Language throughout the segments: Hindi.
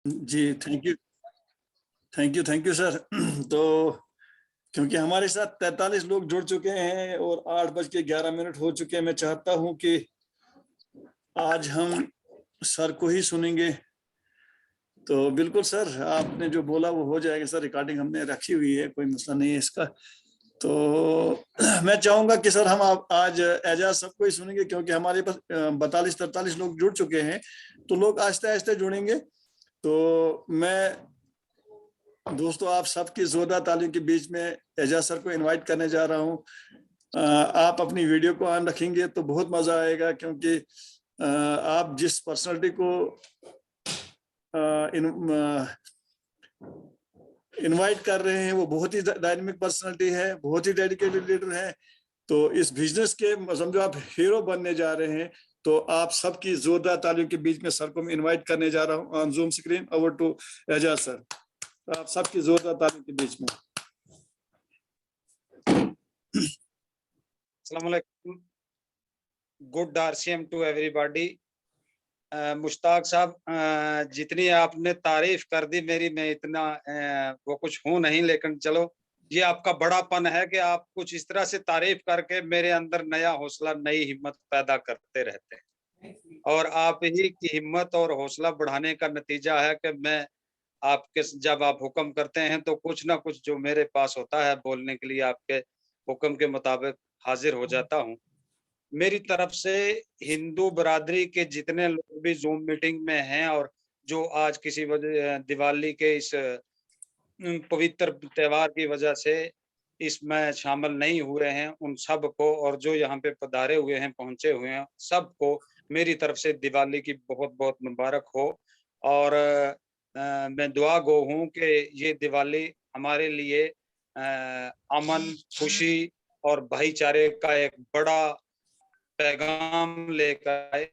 Ji, thank you sir. तो क्योंकि हमारे साथ 43 लोग जुड़ चुके हैं और 8:11 हो चुके हैं, मैं चाहता हूं कि आज हम सर को ही सुनेंगे। तो बिल्कुल सर, आपने जो बोला वो हो जाएगा सर, रिकॉर्डिंग हमने रखी हुई है, कोई मसला नहीं है इसका। तो मैं चाहूंगा कि सर हम आज एजाज सबको ही सुनेंगे, क्योंकि हमारे पास 42-43 लोग जुड़ चुके हैं, तो लोग आहिस्ते आहिस्ते जुड़ेंगे। तो मैं दोस्तों आप सबकी जोरदार तालियों के बीच में एजाज सर को इनवाइट करने जा रहा हूँ। आप अपनी वीडियो को ऑन रखेंगे तो बहुत मजा आएगा, क्योंकि आप जिस पर्सनालिटी को इनवाइट कर रहे हैं वो बहुत ही डायनेमिक पर्सनालिटी है, बहुत ही डेडिकेटेड लीडर है। तो इस बिजनेस के समझो आप हीरो बनने जा रहे हैं। तो आप सबकी जोरदार तालियों के बीच में सर को मैं इनवाइट करने जा रहा हूँ on Zoom screen. Over to Ejaz sir, आप सबकी जोरदार तालियों के बीच में। अस्सलाम वालेकुम, good RCM to everybody. Mushtaq साहब, जितनी आपने तारीफ कर दी मेरी, मैं इतना वो कुछ हूँ नहीं, लेकिन चलो ये आपका बड़ापन है कि आप कुछ इस तरह से तारीफ करके मेरे अंदर नया हौसला, नई हिम्मत पैदा करते रहते हैं। और आप ही की हिम्मत और हौसला बढ़ाने का नतीजा है कि मैं आपके जब आप हुक्म करते हैं तो कुछ ना कुछ जो मेरे पास होता है बोलने के लिए, आपके हुक्म के मुताबिक हाजिर हो जाता हूँ। मेरी तरफ से हिंदू बरादरी के जितने लोग भी ज़ूम मीटिंग में हैं और जो आज किसी वजह दिवाली के इस पवित्र त्योहार की वजह से इसमें शामिल नहीं हुए हैं, उन सबको, और जो यहाँ पे पधारे हुए हैं, पहुँचे हुए हैं, सबको मेरी तरफ से दिवाली की बहुत-बहुत मुबारक हो। और मैं दुआ गो हूँ कि ये दिवाली हमारे लिए अमन, खुशी और भाईचारे का एक बड़ा पैगाम लेकर आए।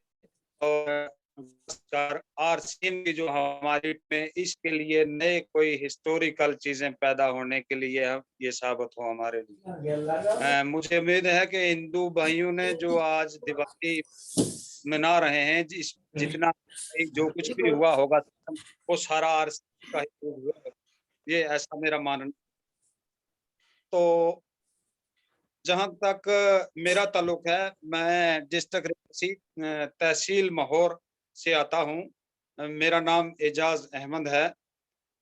और आरसीएम की जो हमारी में इसके लिए नए कोई हिस्टोरिकल चीजें पैदा होने के लिए हम ये साबित हो हमारे लिए। मुझे उम्मीद है कि हिंदू भाइयों ने जो आज दिवाली मना रहे हैं, जिस जितना जो कुछ भी हुआ होगा वो सारा आरसीएम का ही हुआ है। ये ऐसा मेरा मानना। तो जहाँ तक मेरा ताल्लुक है, मैं डिस्ट्रिक्ट रियासी तहसील महोर से आता हूँ। मेरा नाम एजाज अहमद है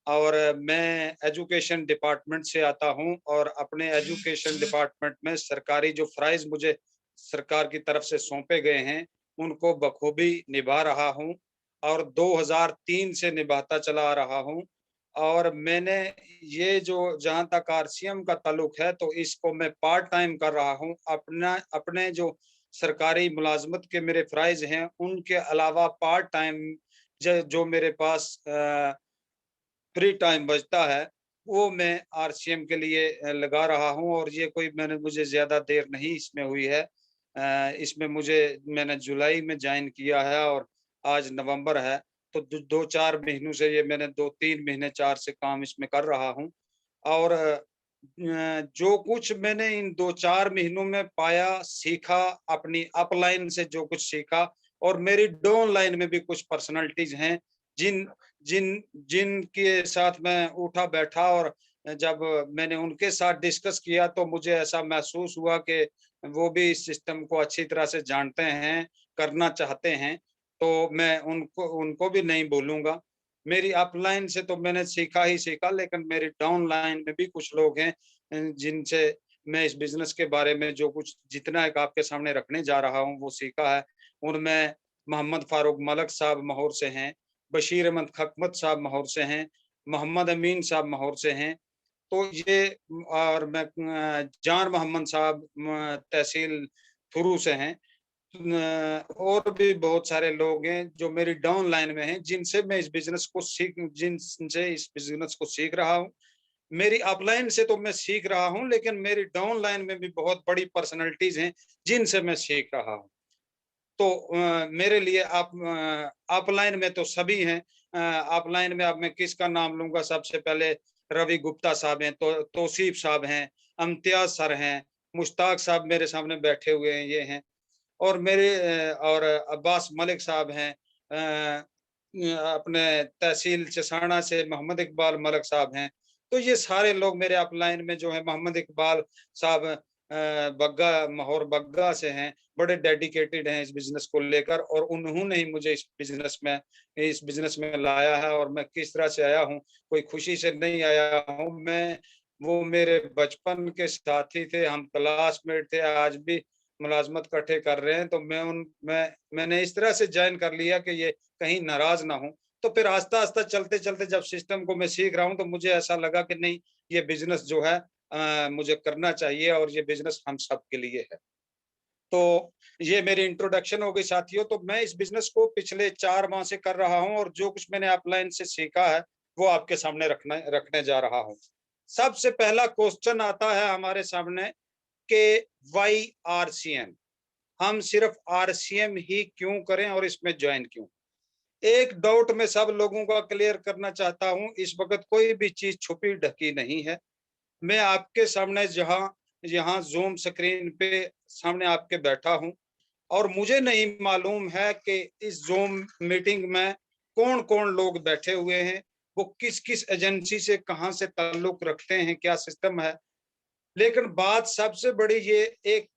और मैं एजुकेशन डिपार्टमेंट से आता हूँ और अपने एजुकेशन डिपार्टमेंट में सरकारी जो फ़राइज़ मुझे सरकार की तरफ से सौंपे गए हैं, उनको बखूबी निभा रहा हूँ और 2003 से निभाता चला आ रहा हूँ। और मैंने ये जो जहाँ तक आरसीएम का ताल्लुक है, तो इसको मैं पार्ट टाइम कर रहा हूँ। अपने जो सरकारी मुलाज़मत के मेरे फ़राइज़ हैं, उनके अलावा पार्ट टाइम जो मेरे पास फ्री टाइम बचता है, वो मैं आरसीएम के लिए लगा रहा हूँ। और ये कोई मुझे ज़्यादा देर नहीं इसमें हुई है। इसमें मैंने जुलाई में जॉइन किया है और आज नवंबर है, तो 2-4 महीनों से ये मैंने 2-3 महीने 4 से काम इसमें कर रहा हूँ। और जो कुछ मैंने इन 2-4 महीनों में पाया, सीखा, अपनी अपलाइन से जो कुछ सीखा, और मेरी डाउनलाइन में भी कुछ पर्सनैलिटीज़ हैं, जिन जिन जिनके साथ मैं उठा बैठा, और जब मैंने उनके साथ डिस्कस किया तो मुझे ऐसा महसूस हुआ कि वो भी इस सिस्टम को अच्छी तरह से जानते हैं, करना चाहते हैं, तो मैं उनको उनको भी नहीं बोलूँगा। मेरी अपलाइन से तो मैंने सीखा ही सीखा, लेकिन मेरी डाउनलाइन में भी कुछ लोग हैं जिनसे मैं इस बिज़नेस के बारे में जो कुछ जितना एक आपके सामने रखने जा रहा हूँ, वो सीखा है। उनमें मोहम्मद फारूक मलक साहब माहौर से हैं, बशीर अहमद खकमत साहब माहौर से हैं, मोहम्मद अमीन साहब माहौर से हैं। तो ये और मैं जान मोहम्मद साहब तहसील थुरू से हैं। और भी बहुत सारे लोग हैं जो मेरी डाउन लाइन में हैं, जिनसे इस बिज़नेस को सीख रहा हूँ। मेरी अपलाइन से तो मैं सीख रहा हूँ, लेकिन मेरी डाउन लाइन में भी बहुत बड़ी पर्सनैलिटीज़ हैं, जिनसे मैं सीख रहा हूँ। तो मेरे लिए आप अपलाइन में तो सभी हैं। अपलाइन में अब मैं किसका नाम लूँगा, सबसे पहले रवि गुप्ता साहब हैं, तो तौसीफ साहब हैं, इम्तियाज़ सर हैं, मुश्ताक साहब मेरे सामने बैठे हुए हैं, ये हैं। और मेरे और अब्बास मलिक साहब हैं, अपने तहसील चसाना से मोहम्मद इकबाल मलिक साहब हैं। तो ये सारे लोग मेरे अपलाइन में जो है, मोहम्मद इकबाल साहब बग्गा, माहौर बग्गा से हैं, बड़े डेडिकेटेड हैं इस बिजनेस को लेकर, और उन्होंने ही मुझे इस बिजनेस में लाया है। और मैं किस तरह से आया हूँ, कोई खुशी से नहीं आया हूँ मैं, वो मेरे बचपन के साथी थे, हम क्लासमेट थे, आज भी मुलाजमत इकट्ठे कर रहे हैं। तो मैंने इस तरह से ज्वाइन कर लिया कि ये कहीं नाराज ना हो। तो फिर आस्ता-आस्ता चलते-चलते जब सिस्टम को मैं सीख रहा हूँ, तो मुझे ऐसा लगा कि नहीं, ये बिज़नेस जो है मुझे करना चाहिए, और ये बिज़नेस हम सब के लिए है। तो ये मेरी इंट्रोडक्शन हो गई साथियों। तो मैं इस बिज़नेस को पिछले 4 माह से कर रहा हूँ, और जो कुछ मैंने अपलाइन से सीखा है, वो आपके सामने रखने जा रहा हूँ। सबसे पहला क्वेश्चन आता है हमारे सामने कि व्हाई आरसीएम? हम सिर्फ आरसीएम ही क्यों करें और इसमें ज्वाइन क्यों? एक डाउट मैं सब लोगों का क्लियर करना चाहता हूँ, इस वक़्त कोई भी चीज़ छुपी-ढकी नहीं है। मैं आपके सामने जहाँ यहाँ ज़ूम स्क्रीन पे सामने आपके बैठा हूँ, और मुझे नहीं मालूम है कि इस ज़ूम मीटिंग में कौन-कौन लोग बैठे हुए हैं, वो किस-किस एजेंसी से कहाँ से ताल्लुक रखते हैं, क्या सिस्टम है। लेकिन बात सबसे बड़ी ये एक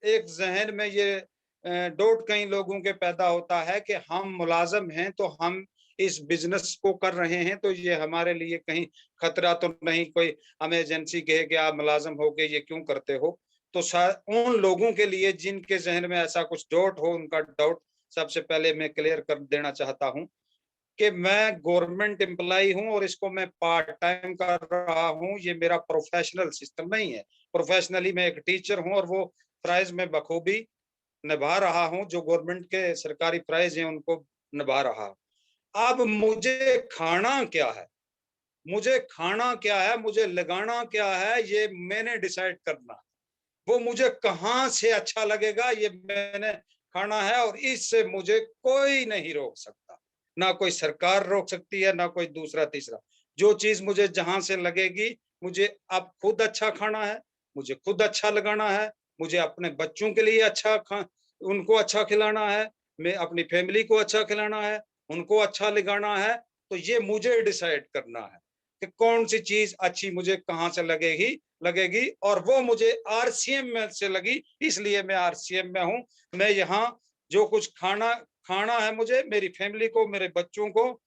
एक ज़हन में ये डाउट कई लोगों के पैदा होता है कि हम मुलाज़िम हैं, तो हम इस बिज़नेस को कर रहे हैं, तो ये हमारे लिए कहीं खतरा तो नहीं, कोई हमें एजेंसी कहे कि आप मुलाज़िम होके ये क्यों करते हो? तो सा उन लोगों के लिए जिनके ज़हन में ऐसा कुछ डाउट हो, उनका डाउट सबसे पहले मैं क्लियर कर देना चाहता हूँ कि मैं गवर्नमेंट एम्प्लॉयी हूँ, और इसको मैं पार्ट टाइम कर रहा हूँ, ये मेरा प्रोफेशनल सिस्टम नहीं है। प्रोफेशनली मैं एक टीचर हूँ, और वो फ़राइज़ मैं बखूबी निभा रहा हूँ, जो गवर्नमेंट के सरकारी फ़राइज़ हैं उनको निभा रहा हूँ। अब मुझे खाना क्या है? मुझे लगाना क्या है, ये मैंने डिसाइड करना है। वो मुझे कहाँ से अच्छा लगेगा, ये मैंने खाना है, और इससे मुझे कोई नहीं रोक सकता। ना कोई सरकार रोक सकती है, ना कोई दूसरा तीसरा। जो चीज़ मुझे जहाँ से लगेगी, मुझे अब खुद अच्छा खाना है, मुझे खुद अच्छा लगाना है, मुझे अपने बच्चों के लिए उनको अच्छा खिलाना है, मैं अपनी फैमिली को अच्छा खिलाना है, उनको अच्छा लगाना है, तो ये मुझे डिसाइड करना है कि कौन-सी चीज़ अच्छी मुझे कहाँ से लगेगी, और वो मुझे आरसीएम में से लगी, इसलिए मैं आरसीएम में हूँ। मैं यहाँ जो कुछ खाना खाना है मुझे, मेरी फैमिली को, मेरे बच्चों को,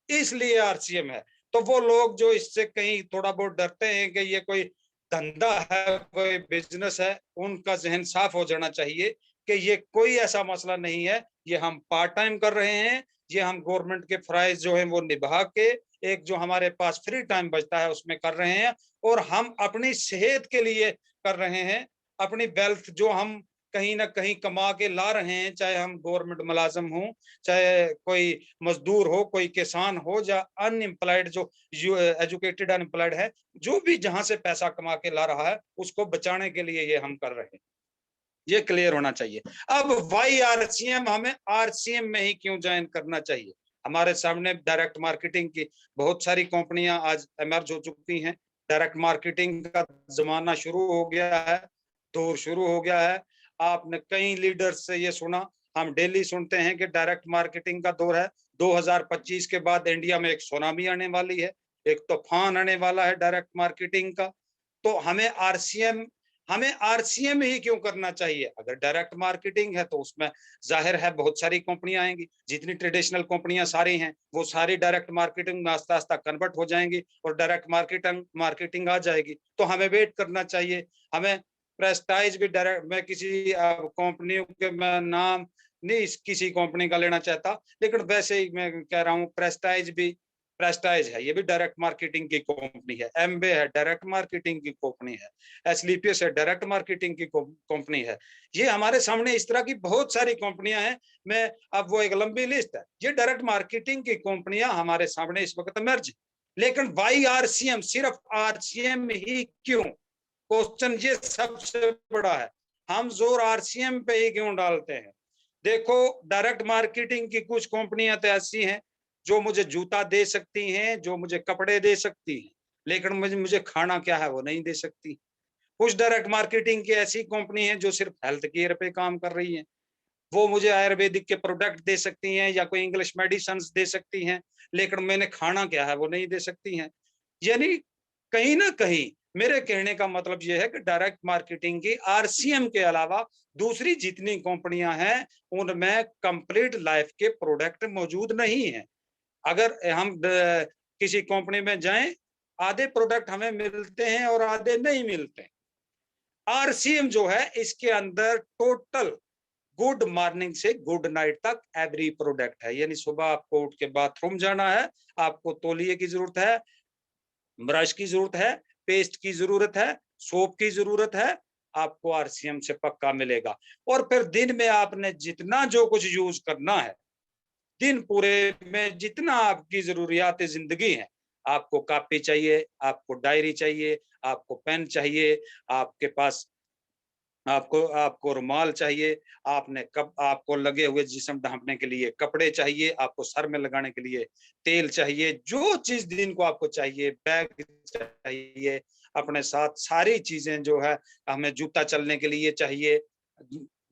इसलिए आरसीएम है। तो वो लोग जो इससे कहीं थोड़ा बहुत डरते हैं कि ये कोई धंधा है, कोई बिज़नेस है, उनका ज़हन साफ हो जाना चाहिए कि ये कोई ऐसा मसला नहीं है, ये हम पार्ट टाइम कर रहे हैं, ये हम गवर्नमेंट के फ़राइज़ जो हैं वो निभा के, एक जो हमारे पास फ्री टाइम बचता है उसमें कर रहे हैं, और हम अपनी सेहत के लिए कर रहे हैं, अपनी वेल्थ जो हम कहीं न कहीं कमा के ला रहे हैं, चाहे हम गवर्नमेंट मुलाज़िम हों, चाहे कोई मजदूर हो, कोई किसान हो, या अनएम्प्लॉयड जो एजुकेटेड अनएम्प्लॉयड है, जो भी जहाँ से पैसा कमा के ला रहा है, उसको बचाने के लिए ये हम कर रहे हैं। ये क्लियर होना चाहिए। अब व्हाई आरसीएम, हमें आरसीएम में ही क्यों जॉइन करना चाहिए? हमारे सामने डायरेक्ट मार्केटिंग की बहुत सारी कंपनियां आज इमर्ज हो चुकी हैं। डायरेक्ट मार्केटिंग का जमाना शुरू हो गया है, दौर शुरू हो गया है। आपने कई लीडर्स से ये सुना, हम डेली सुनते हैं कि डायरेक्ट मार्केटिंग का दौर है। 2025 के बाद इंडिया में एक सुनामी आने वाली है, एक तूफान आने वाला है डायरेक्ट मार्केटिंग का। तो हमें आरसीएम ही क्यों करना चाहिए? अगर डायरेक्ट मार्केटिंग है तो उसमें ज़ाहिर है बहुत सारी कंपनियाँ आएँगी, जितनी ट्रेडिशनल कंपनियाँ सारी हैं, वो सारी डायरेक्ट मार्केटिंग में आस्ता-आस्ता कन्वर्ट हो जाएँगी, और डायरेक्ट मार्केटिंग आ जाएगी। तो हमें वेट करना चाहिए, हमें प्रेस्टाइज भी डायरेक्ट, मैं किसी कंपनियों के मैं नाम नहीं किसी कंपनी का लेना चाहता, लेकिन वैसे ही मैं कह रहा हूँ, प्रेस्टाइज है, ये भी डायरेक्ट मार्केटिंग की कंपनी है। एमवे है, डायरेक्ट मार्केटिंग की कंपनी है। एसलीपीएस है, डायरेक्ट मार्केटिंग की कंपनी है। ये हमारे सामने इस तरह की बहुत सारी कंपनियां हैं। मैं अब वो एक लंबी लिस्ट है, ये डायरेक्ट मार्केटिंग की कंपनियां हमारे सामने इस वक्त इमर्ज। लेकिन वाई आरसीएम, सिर्फ आरसीएम ही क्यों? क्वेश्चन ये सबसे बड़ा है। हम जोर आरसीएम पे ही क्यों डालते हैं? देखो, डायरेक्ट मार्केटिंग की कुछ कंपनियां तो ऐसी हैं जो मुझे जूता दे सकती हैं, जो मुझे कपड़े दे सकती हैं, लेकिन मुझे मुझे खाना क्या है वो नहीं दे सकती। कुछ डायरेक्ट मार्केटिंग की ऐसी कंपनी है जो सिर्फ हेल्थ केयर पे काम कर रही है, वो मुझे आयुर्वेदिक के प्रोडक्ट दे सकती हैं या कोई इंग्लिश मेडिसिन दे सकती हैं, लेकिन मैंने खाना क्या है वो नहीं दे सकती हैं। यानी कहीं ना कहीं मेरे कहने का मतलब यह है कि डायरेक्ट मार्केटिंग की आरसीएम के अलावा दूसरी जितनी कंपनियां हैं उनमें कंप्लीट लाइफ के प्रोडक्ट मौजूद नहीं है। अगर हम किसी कंपनी में जाएं, आधे प्रोडक्ट हमें मिलते हैं और आधे नहीं मिलते हैं। आरसीएम जो है इसके अंदर टोटल गुड मॉर्निंग से गुड नाइट तक एवरी प्रोडक्ट है। यानी सुबह आपको उठ के बाथरूम जाना है, आपको तौलिए की जरूरत है, ब्रश की जरूरत है, पेस्ट की जरूरत है, सोप की जरूरत है, आपको आरसीएम से पक्का मिलेगा। और फिर दिन में आपने जितना जो कुछ यूज करना है, दिन पूरे में जितना आपकी जरूरियात जिंदगी है, आपको कॉपी चाहिए, आपको डायरी चाहिए, आपको पेन चाहिए, आपके पास आपको आपको रुमाल चाहिए, आपने कब आपको लगे हुए जिस्म ढांपने के लिए कपड़े चाहिए, आपको सर में लगाने के लिए तेल चाहिए, जो चीज दिन को आपको चाहिए, बैग चाहिए, अपने साथ सारी चीजें जो है, हमें जूता चलने के लिए चाहिए,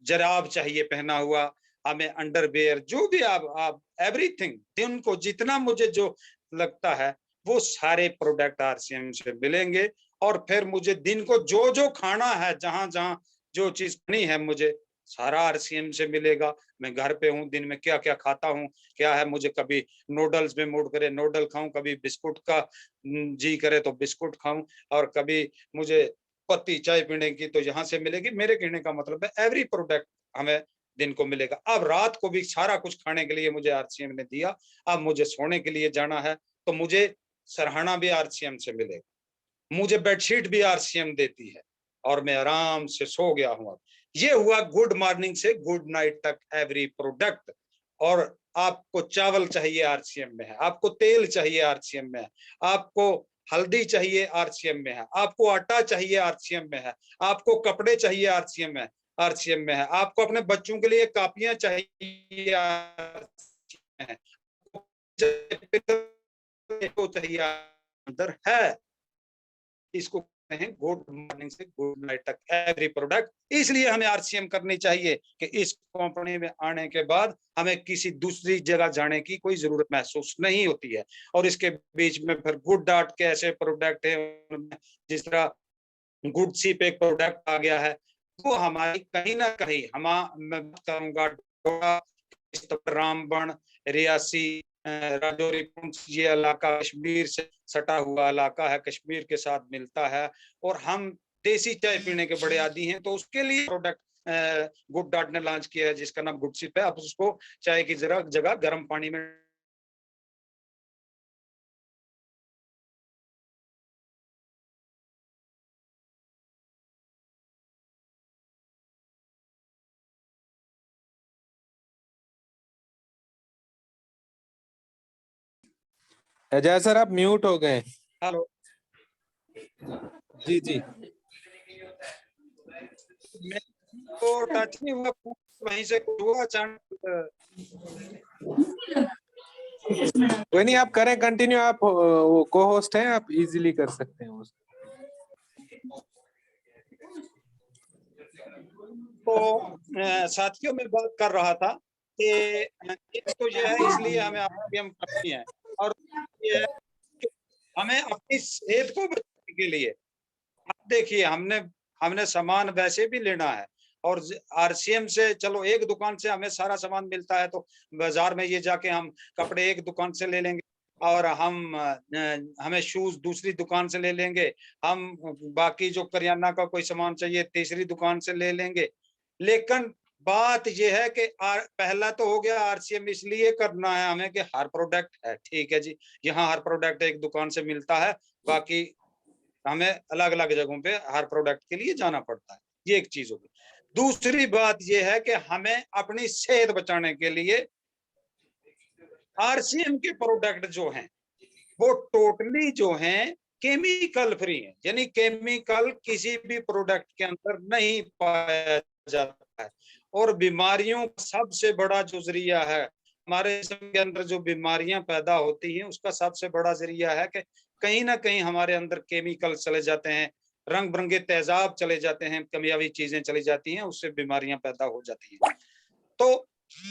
जराब चाहिए पहना हुआ, हमें अंडरवेयर, जो भी आप एवरीथिंग दिन को जितना मुझे जो लगता है वो सारे प्रोडक्ट आरसीएम से मिलेंगे। और फिर मुझे दिन को जो जो खाना है, जहां जहां जो चीज खानी है, मुझे सारा आरसीएम से मिलेगा। मैं घर पे हूँ, दिन में क्या क्या खाता हूँ, क्या है, मुझे कभी नूडल्स में मूड करे नूडल खाऊं, कभी बिस्कुट का जी करे तो बिस्कुट खाऊं, और कभी मुझे पत्ती चाय पीने की तो यहाँ से मिलेगी। मेरे कहने का मतलब है एवरी प्रोडक्ट हमें दिन को मिलेगा। अब रात को भी सारा कुछ खाने के लिए मुझे आरसीएम ने दिया। अब मुझे सोने के लिए जाना है तो मुझे सरहाना भी आरसीएम से मिलेगा, मुझे बेडशीट भी आरसीएम देती है, और मैं आराम से सो गया हूं। अब ये हुआ गुड मॉर्निंग से गुड नाइट तक एवरी प्रोडक्ट। और आपको चावल चाहिए आरसीएम में है, आपको तेल चाहिए आरसीएम में है, आपको हल्दी चाहिए आरसीएम में है, आपको आटा चाहिए आरसीएम में है, आपको कपड़े चाहिए आरसीएम में आरसीएम में है, आपको अपने बच्चों के लिए कापियां चाहिए आरसीएम में है, तो चाहिए अंदर है। इसको कहते हैं गुड मॉर्निंग से गुड नाइट तक एवरी प्रोडक्ट। इसलिए हमें आरसीएम करनी चाहिए कि इस कंपनी में आने के बाद हमें किसी दूसरी जगह जाने की कोई जरूरत महसूस नहीं होती है। और इसके बीच में फिर गुड डॉट के ऐसे प्रोडक्ट है, जिस तरह गुड सीप एक प्रोडक्ट आ गया है, वो हमारी कहीं ना कहीं मैं बात करूंगा रामबन, रियासी, राजौरी, पुंछ, ये इलाका कश्मीर से सटा हुआ इलाका है, कश्मीर के साथ मिलता है। और हम देसी चाय पीने के बड़े आदी हैं, तो उसके लिए प्रोडक्ट गुड डॉट ने लॉन्च किया है जिसका नाम गुड सिप है। आप उसको चाय की जगह गर्म पानी में एजाज सर आप म्यूट हो गए। हेलो, जी जी। तो टच नहीं हुआ, वहीं से हुआ अचानक। कोई नहीं, आप करें कंटिन्यू, आप वो को होस्ट हैं, आप इजीली कर सकते हैं उसको। तो साथियों में बात कर रहा था कि एक तो ये है, इसलिए हमें आरसीएम करनी है, और ये है कि हमें अपनी सेहत को बचाने के लिए, अब देखिए हमने सामान वैसे भी लेना है, और आरसीएम से चलो एक दुकान से हमें सारा सामान मिलता है, तो बाजार में ये जाके हम कपड़े एक दुकान से ले लेंगे, और हमें शूज दूसरी दुकान से ले लेंगे, हम बाकी जो करियाना का कोई सामान चाहिए तीसरी दुकान से ले लेंगे। लेकिन बात यह है कि पहला तो हो गया आरसीएम इसलिए करना है हमें कि हर प्रोडक्ट है, ठीक है जी, यहाँ हर प्रोडक्ट एक दुकान से मिलता है, बाकी हमें अलग अलग जगहों पे हर प्रोडक्ट के लिए जाना पड़ता है। ये एक चीज होगी। दूसरी बात यह है कि हमें अपनी सेहत बचाने के लिए आरसीएम के प्रोडक्ट जो हैं वो टोटली जो हैं केमिकल फ्री है, यानी केमिकल किसी भी प्रोडक्ट के अंदर नहीं पाया जाता है। और बीमारियों का सबसे बड़ा जो जरिया है, हमारे जिस्म के अंदर जो बीमारियां पैदा होती हैं उसका सबसे बड़ा जरिया है कि कहीं ना कहीं हमारे अंदर केमिकल चले जाते हैं, रंग बिरंगे तेजाब चले जाते हैं, कमियावी चीजें चली जाती हैं, उससे बीमारियां पैदा हो जाती हैं। तो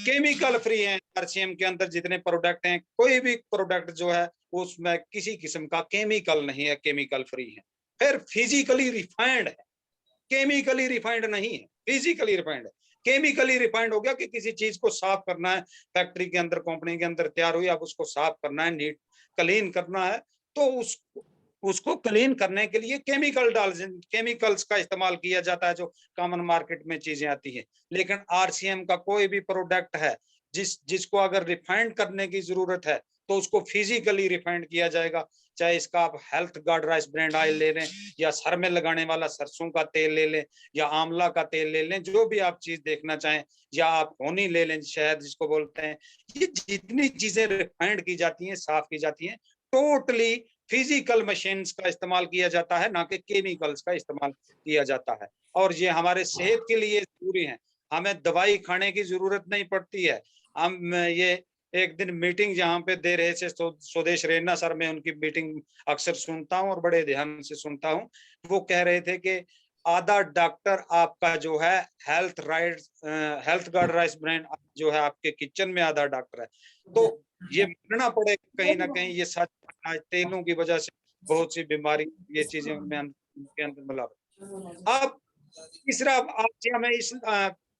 केमिकल फ्री है आरसीएम के अंदर जितने प्रोडक्ट हैं, कोई भी प्रोडक्ट जो है उसमें किसी किस्म का केमिकल नहीं है, केमिकल फ्री है। फिर फिजिकली रिफाइंड है, केमिकली रिफाइंड नहीं है, फिजिकली रिफाइंड है। केमिकली रिफाइंड हो गया कि किसी चीज को साफ करना है, फैक्ट्री के अंदर कंपनी के अंदर तैयार हुई, अब उसको साफ करना है, नीट क्लीन करना है, तो उसको क्लीन करने के लिए केमिकल्स का इस्तेमाल किया जाता है, जो कॉमन मार्केट में चीजें आती है। लेकिन आरसीएम का कोई भी प्रोडक्ट है जिसको अगर रिफाइंड करने की जरूरत है तो उसको फिजिकली रिफाइंड किया जाएगा। चाहे इसका आप health guard rice brand oil ले लें, या सर में लगाने वाला सरसों का तेल ले लें, या आंवला का तेल ले लें, जो भी आप चीज देखना चाहें, या आप होनी ले लें, शहद जिसको बोलते हैं। ये जितनी चीजें रिफाइंड की जाती हैं, साफ की जाती हैं, टोटली फिजिकल मशीन्स का इस्तेमाल किया जाता है, ना कि केमिकल्स का इस्तेमाल किया जाता है। और ये हमारे सेहत के लिए जरूरी है, हमें दवाई खाने की जरूरत नहीं पड़ती है। हम ये एक दिन मीटिंग जहाँ पे दे रहे थे स्वदेश रैना सर, मैं उनकी मीटिंग अक्सर सुनता हूँ और बड़े ध्यान से सुनता हूँ। वो कह रहे थे कि आधा डॉक्टर आपका जो है हेल्थ गार्ड राइस ब्रांड जो है आपके किचन में आधा डॉक्टर है। तो ये मानना पड़ेगा कहीं ना कहीं, ये सच है। तेलों की वजह से बहुत सी बीमारी, ये चीजें उनमें के अंदर मिलावट। अब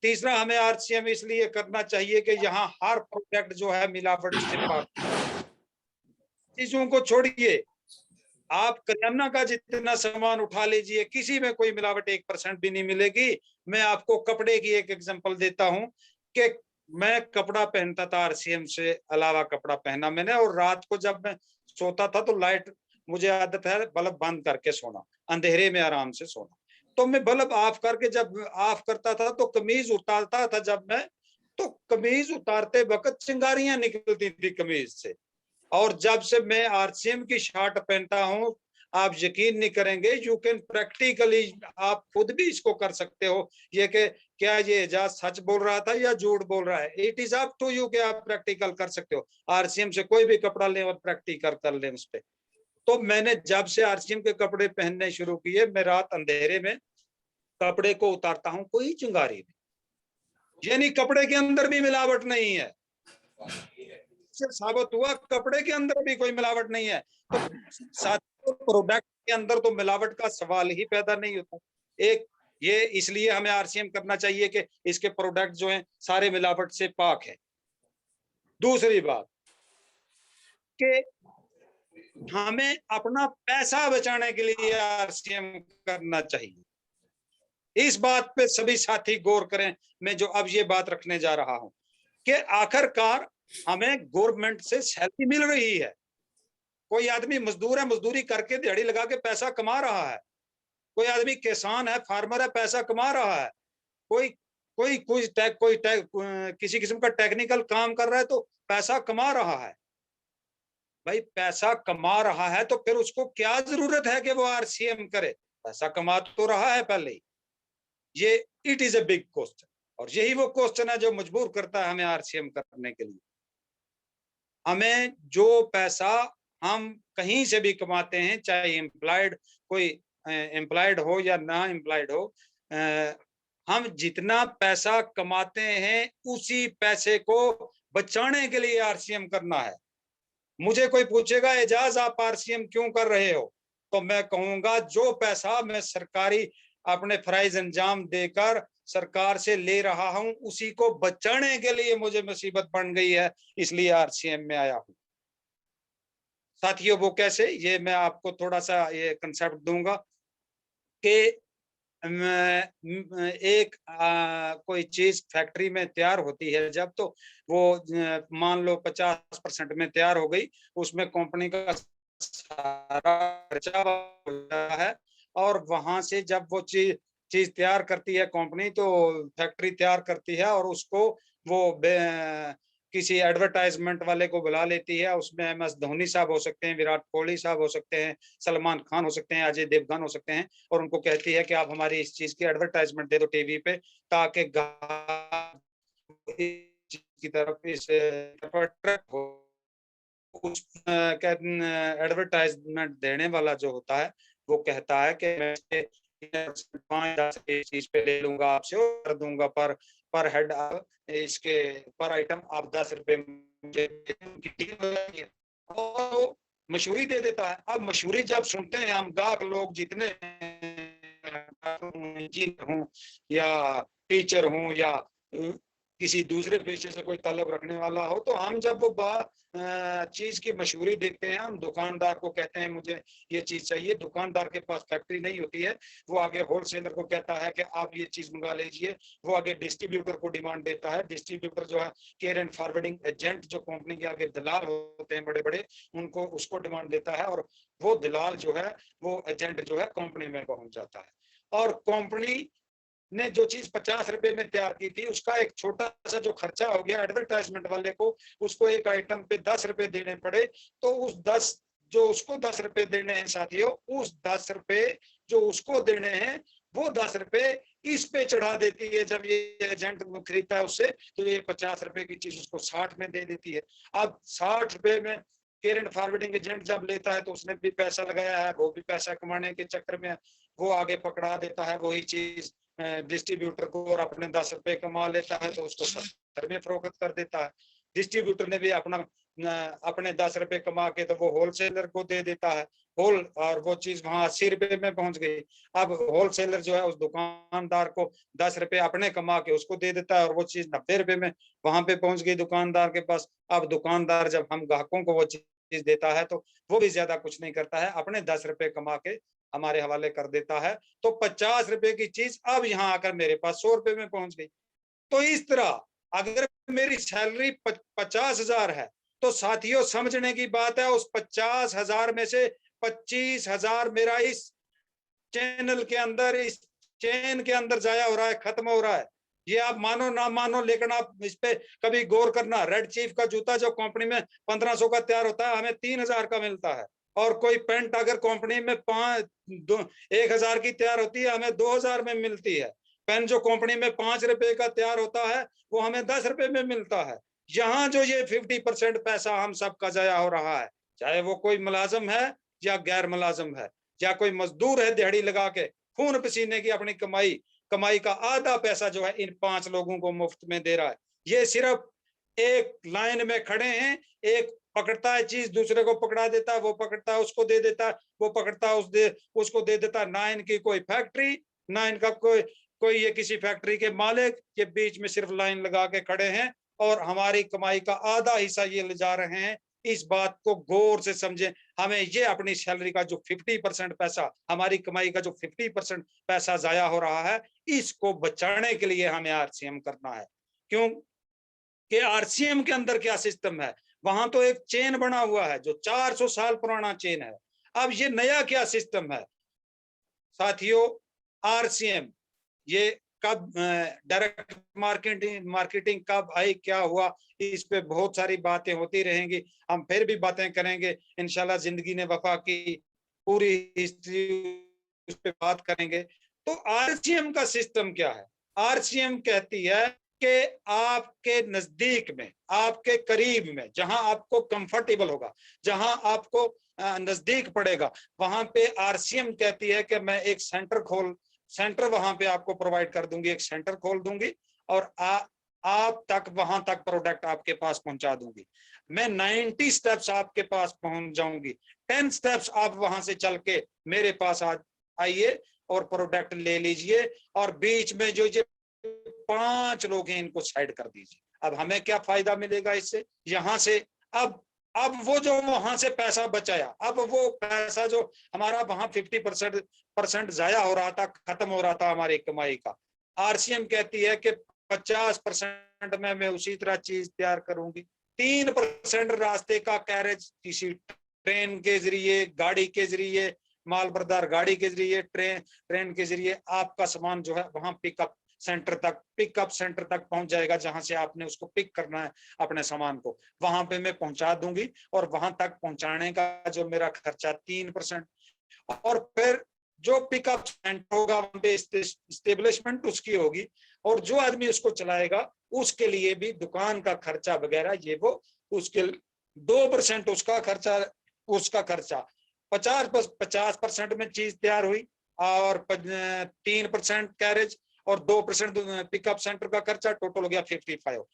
तीसरा हमें आरसीएम इसलिए करना चाहिए कि यहाँ हर प्रोडक्ट जो है मिलावट से पाक। चीजों को छोड़िए, आप करियाना का जितना सामान उठा लीजिए, किसी में कोई मिलावट 1% भी नहीं मिलेगी। मैं आपको कपड़े की एक एग्जांपल देता हूं कि मैं कपड़ा पहनता था, आरसीएम से अलावा कपड़ा पहना मैंने, और रात को जब मैं सोता था तो लाइट, मुझे आदत है बल्ब बंद करके सोना, अंधेरे में आराम से सोना। तो मैं बल्ब ऑफ करके जब ऑफ करता था तो कमीज उतारता था, जब मैं, तो कमीज उतारते वक्त चिंगारियां निकलती थी कमीज से। और जब से मैं आरसीएम की शर्ट पहनता हूं, आप यकीन नहीं करेंगे, यू कैन प्रैक्टिकली, आप खुद भी इसको कर सकते हो, ये कि क्या ये एजाज सच बोल रहा था या झूठ बोल रहा है। It is up to you कि आप प्रैक्टिकल कर सकते हो। आरसीएम से कोई भी कपड़ा लें और प्रैक्टिकल कर लें उस पर। तो मैंने जब से आरसीएम के कपड़े पहनने शुरू किए, मैं रात अंधेरे में कपड़े को उतारता हूं, कोई चिंगारी नहीं, यानी कपड़े के अंदर भी मिलावट नहीं है। से साबित हुआ कपड़े के अंदर भी कोई मिलावट नहीं है, तो साथियों प्रोडक्ट के अंदर तो मिलावट का सवाल ही पैदा नहीं होता। एक ये इसलिए हमें आरसीएम करना चाहिए कि इसके प्रोडक्ट जो हैं सारे मिलावट से पाक है। दूसरी बात कि हमें अपना पैसा बचाने के लिए आरसीएम करना चाहिए। इस बात पे सभी साथी गौर करें, मैं जो अब ये बात रखने जा रहा हूं कि आखिरकार हमें गवर्नमेंट से सैलरी मिल रही है। कोई आदमी मजदूर है, मजदूरी करके दिहाड़ी लगा के पैसा कमा रहा है। कोई आदमी किसान है, फार्मर है, पैसा कमा रहा है। कोई कोई किसी किस्म का टेक्निकल काम कर रहा है तो पैसा कमा रहा है। भाई पैसा कमा रहा है तो फिर उसको क्या जरूरत है कि वो आरसीएम करे? पैसा कमा तो रहा है पहले ही। ये it is a big question, और यही वो क्वेश्चन है जो मजबूर करता है हमें आरसीएम करने के लिए। हमें जो पैसा हम कहीं से भी कमाते हैं, चाहे एम्प्लॉयड, कोई एम्प्लॉयड हो या ना एम्प्लॉयड हो, हम जितना पैसा कमाते हैं उसी पैसे को बचाने के लिए आरसीएम करना है। मुझे कोई पूछेगा एजाज आप आरसीएम क्यों कर रहे हो, तो मैं कहूंगा जो पैसा मैं सरकारी अपने फराइज अंजाम देकर सरकार से ले रहा हूं, उसी को बचाने के लिए मुझे मुसीबत बन गई है, इसलिए आरसीएम में आया हूं। साथियों वो कैसे, ये मैं आपको थोड़ा सा ये कंसेप्ट दूंगा कि एक कोई चीज फैक्ट्री में तैयार होती है जब, तो वो मान लो 50% में तैयार हो गई, उसमें कंपनी का सारा खर्चा हो जाता है, और वहां से जब वो चीज तैयार करती है कंपनी, तो फैक्ट्री तैयार करती है और उसको वो किसी एडवर्टाइजमेंट वाले को बुला लेती है। उसमें MS धोनी साहब हो सकते हैं, विराट कोहली साहब हो सकते हैं, सलमान खान हो सकते हैं, अजय देवगन हो सकते हैं, और उनको कहती है कि आप हमारी इस चीज की एडवर्टाइजमेंट दे दो टीवी पे, ताकि की तरफ इस हो। उस एडवर्टाइजमेंट देने वाला जो होता है वो कहता है कि मैं 5 इस चीज पे ले लूंगा आपसे और कर दूंगा, पर पर हेड इसके पर आइटम आप 10 रुपए और मशहूरी दे देता है। अब मशहूरी जब सुनते हैं हम गाहक लोग जितने इंजीनियर हूँ या टीचर हूँ या किसी दूसरे पेशे से कोई ताल्लुक रखने वाला हो, तो हम जब वो चीज की मशहूरी देखते हैं, हम दुकानदार को कहते हैं मुझे ये चीज चाहिए। दुकानदार के पास फैक्ट्री नहीं होती है, वो आगे होलसेलर को कहता है कि आप ये चीज मंगा लीजिए। वो आगे डिस्ट्रीब्यूटर को डिमांड देता है। डिस्ट्रीब्यूटर जो है केयर एंड फॉरवर्डिंग एजेंट, जो कंपनी के आगे दलाल होते हैं बड़े बड़े, उनको उसको डिमांड देता है और वो दलाल जो है वो एजेंट जो है कंपनी में पहुंच जाता है। और कंपनी ने जो चीज 50 रुपए में तैयार की थी, उसका एक छोटा सा जो खर्चा हो गया एडवर्टाइजमेंट वाले को, उसको एक आइटम पे 10 रुपए देने पड़े। तो उस 10 रुपए देने हैं साथियों, उस 10 रुपए जो उसको देने हैं वो 10 रुपए इस पे चढ़ा देती है। जब ये एजेंट खरीदता है उससे, तो ये 50 रुपए की चीज उसको 60 में दे देती है। अब 60 रुपए में केयर एंड फॉरवर्डिंग एजेंट जब लेता है तो उसने भी पैसा लगाया है, वो भी पैसा कमाने के चक्कर में वो आगे पकड़ा देता है वही चीज डिस्ट्रीब्यूटर को और अपने 10 रुपए कमा लेता है, तो उसको 70 में फरोख्त कर देता है। डिस्ट्रीब्यूटर ने भी अपने 10 रुपए कमा के तो वो होलसेलर को दे देता है और वो चीज वहां 80 रुपए में पहुंच गई। अब होलसेलर जो है उस दुकानदार को 10 रुपए अपने कमा के उसको दे देता है और वो चीज 90 रुपए में वहां पे पहुंच गई दुकानदार के पास। अब दुकानदार जब हम ग्राहकों को वो चीज देता है तो वो भी ज्यादा कुछ नहीं करता है, अपने 10 रुपए कमा के हमारे हवाले कर देता है। तो 50 रुपए की चीज अब यहाँ आकर मेरे पास 100 रुपए में पहुंच गई। तो इस तरह अगर मेरी सैलरी 50,000 है, तो साथियों समझने की बात है, उस 50,000 में से 25,000 मेरा इस चैनल के अंदर, इस चेन के अंदर जाया हो रहा है, खत्म हो रहा है। ये आप मानो ना मानो, लेकिन आप इस पे कभी गौर करना। रेड चीफ का जूता जो कंपनी में 1500 का तैयार होता है, हमें 3000 का मिलता है। और कोई पेंट अगर कंपनी में 1000 की तैयार होती है, हमें 2000 में मिलती है। पेन जो कंपनी में 5 रुपए का तैयार होता है, वो हमें 10 रुपए में मिलता है। यहाँ जो ये 50% पैसा हम सबका जाया हो रहा है, चाहे वो कोई मुलाजिम है या गैर मुलाजिम है, या कोई मजदूर है दिहाड़ी लगा के खून पसीने की अपनी कमाई का आधा पैसा जो है इन 5 लोगों को मुफ्त में दे रहा है। ये सिर्फ एक लाइन में खड़े हैं, एक पकड़ता है चीज, दूसरे को पकड़ा देता है, वो पकड़ता है उसको दे देता है, वो पकड़ता है उसको दे देता है। ना इनकी कोई फैक्ट्री, ना इनका कोई ये किसी फैक्ट्री के मालिक, ये बीच में सिर्फ लाइन लगा के खड़े हैं और हमारी कमाई का आधा हिस्सा ये ले जा रहे हैं। इस बात को गौर से समझें। हमें ये अपनी सैलरी का जो 50% पैसा, हमारी कमाई का जो 50% पैसा जाया हो रहा है, इसको बचाने के लिए हमें आरसीएम करना है। क्यों कि आरसीएम के अंदर क्या सिस्टम है, वहां तो एक चेन बना हुआ है जो 400 साल पुराना चेन है। अब ये नया क्या सिस्टम है साथियों, आरसीएम ये कब डायरेक्ट मार्केटिंग कब आई, क्या हुआ, इस पे बहुत सारी बातें होती रहेंगी। हम फिर भी बातें करेंगे इंशाल्लाह, जिंदगी ने वफा की पूरी हिस्ट्री उस पे बात करेंगे। तो आरसीएम का सिस्टम क्या है? आरसीएम कहती है कि आपके नजदीक में, आपके करीब में, जहां आपको कंफर्टेबल होगा, जहां आपको नजदीक पड़ेगा, वहां पे आरसीएम कहती है कि मैं एक सेंटर वहां पे आपको प्रोवाइड कर दूंगी, एक सेंटर खोल दूंगी और आप तक वहां तक प्रोडक्ट आपके पास पहुंचा दूंगी। मैं 90 स्टेप्स आपके पास पहुंच जाऊंगी, 10 स्टेप्स आप वहां से चल के मेरे पास आइए और प्रोडक्ट ले लीजिए। और बीच में जो ये 5 लोग हैं इनको साइड कर दीजिए। अब हमें क्या फायदा मिलेगा इससे? यहाँ से अब वो जो वहां से पैसा बचाया, अब वो पैसा जो हमारा वहां 50% जाया हो रहा था, खत्म हो रहा था हमारी कमाई का, आरसीएम कहती है कि 50% में मैं उसी तरह चीज तैयार करूंगी। 3% रास्ते का कैरेज किसी ट्रेन के जरिए, गाड़ी के जरिए, मालबरदार गाड़ी के जरिए, ट्रेन के जरिए आपका सामान जो है वहां पिकअप सेंटर तक पहुंच जाएगा, जहां से आपने उसको पिक करना है अपने सामान को, वहां पे मैं पहुंचा दूंगी। और वहां तक पहुंचाने का जो मेरा खर्चा 3%, और फिर जो पिकअप सेंटर होगा वहां पे स्टेब्लिशमेंट उसकी होगी, और जो आदमी उसको चलाएगा उसके लिए भी दुकान का खर्चा वगैरह ये वो उसके 2% उसका खर्चा 50% में चीज तैयार हुई और 3% कैरेज और 2% पिकअप सेंटर का खर्चा, टोटल हो गया 55।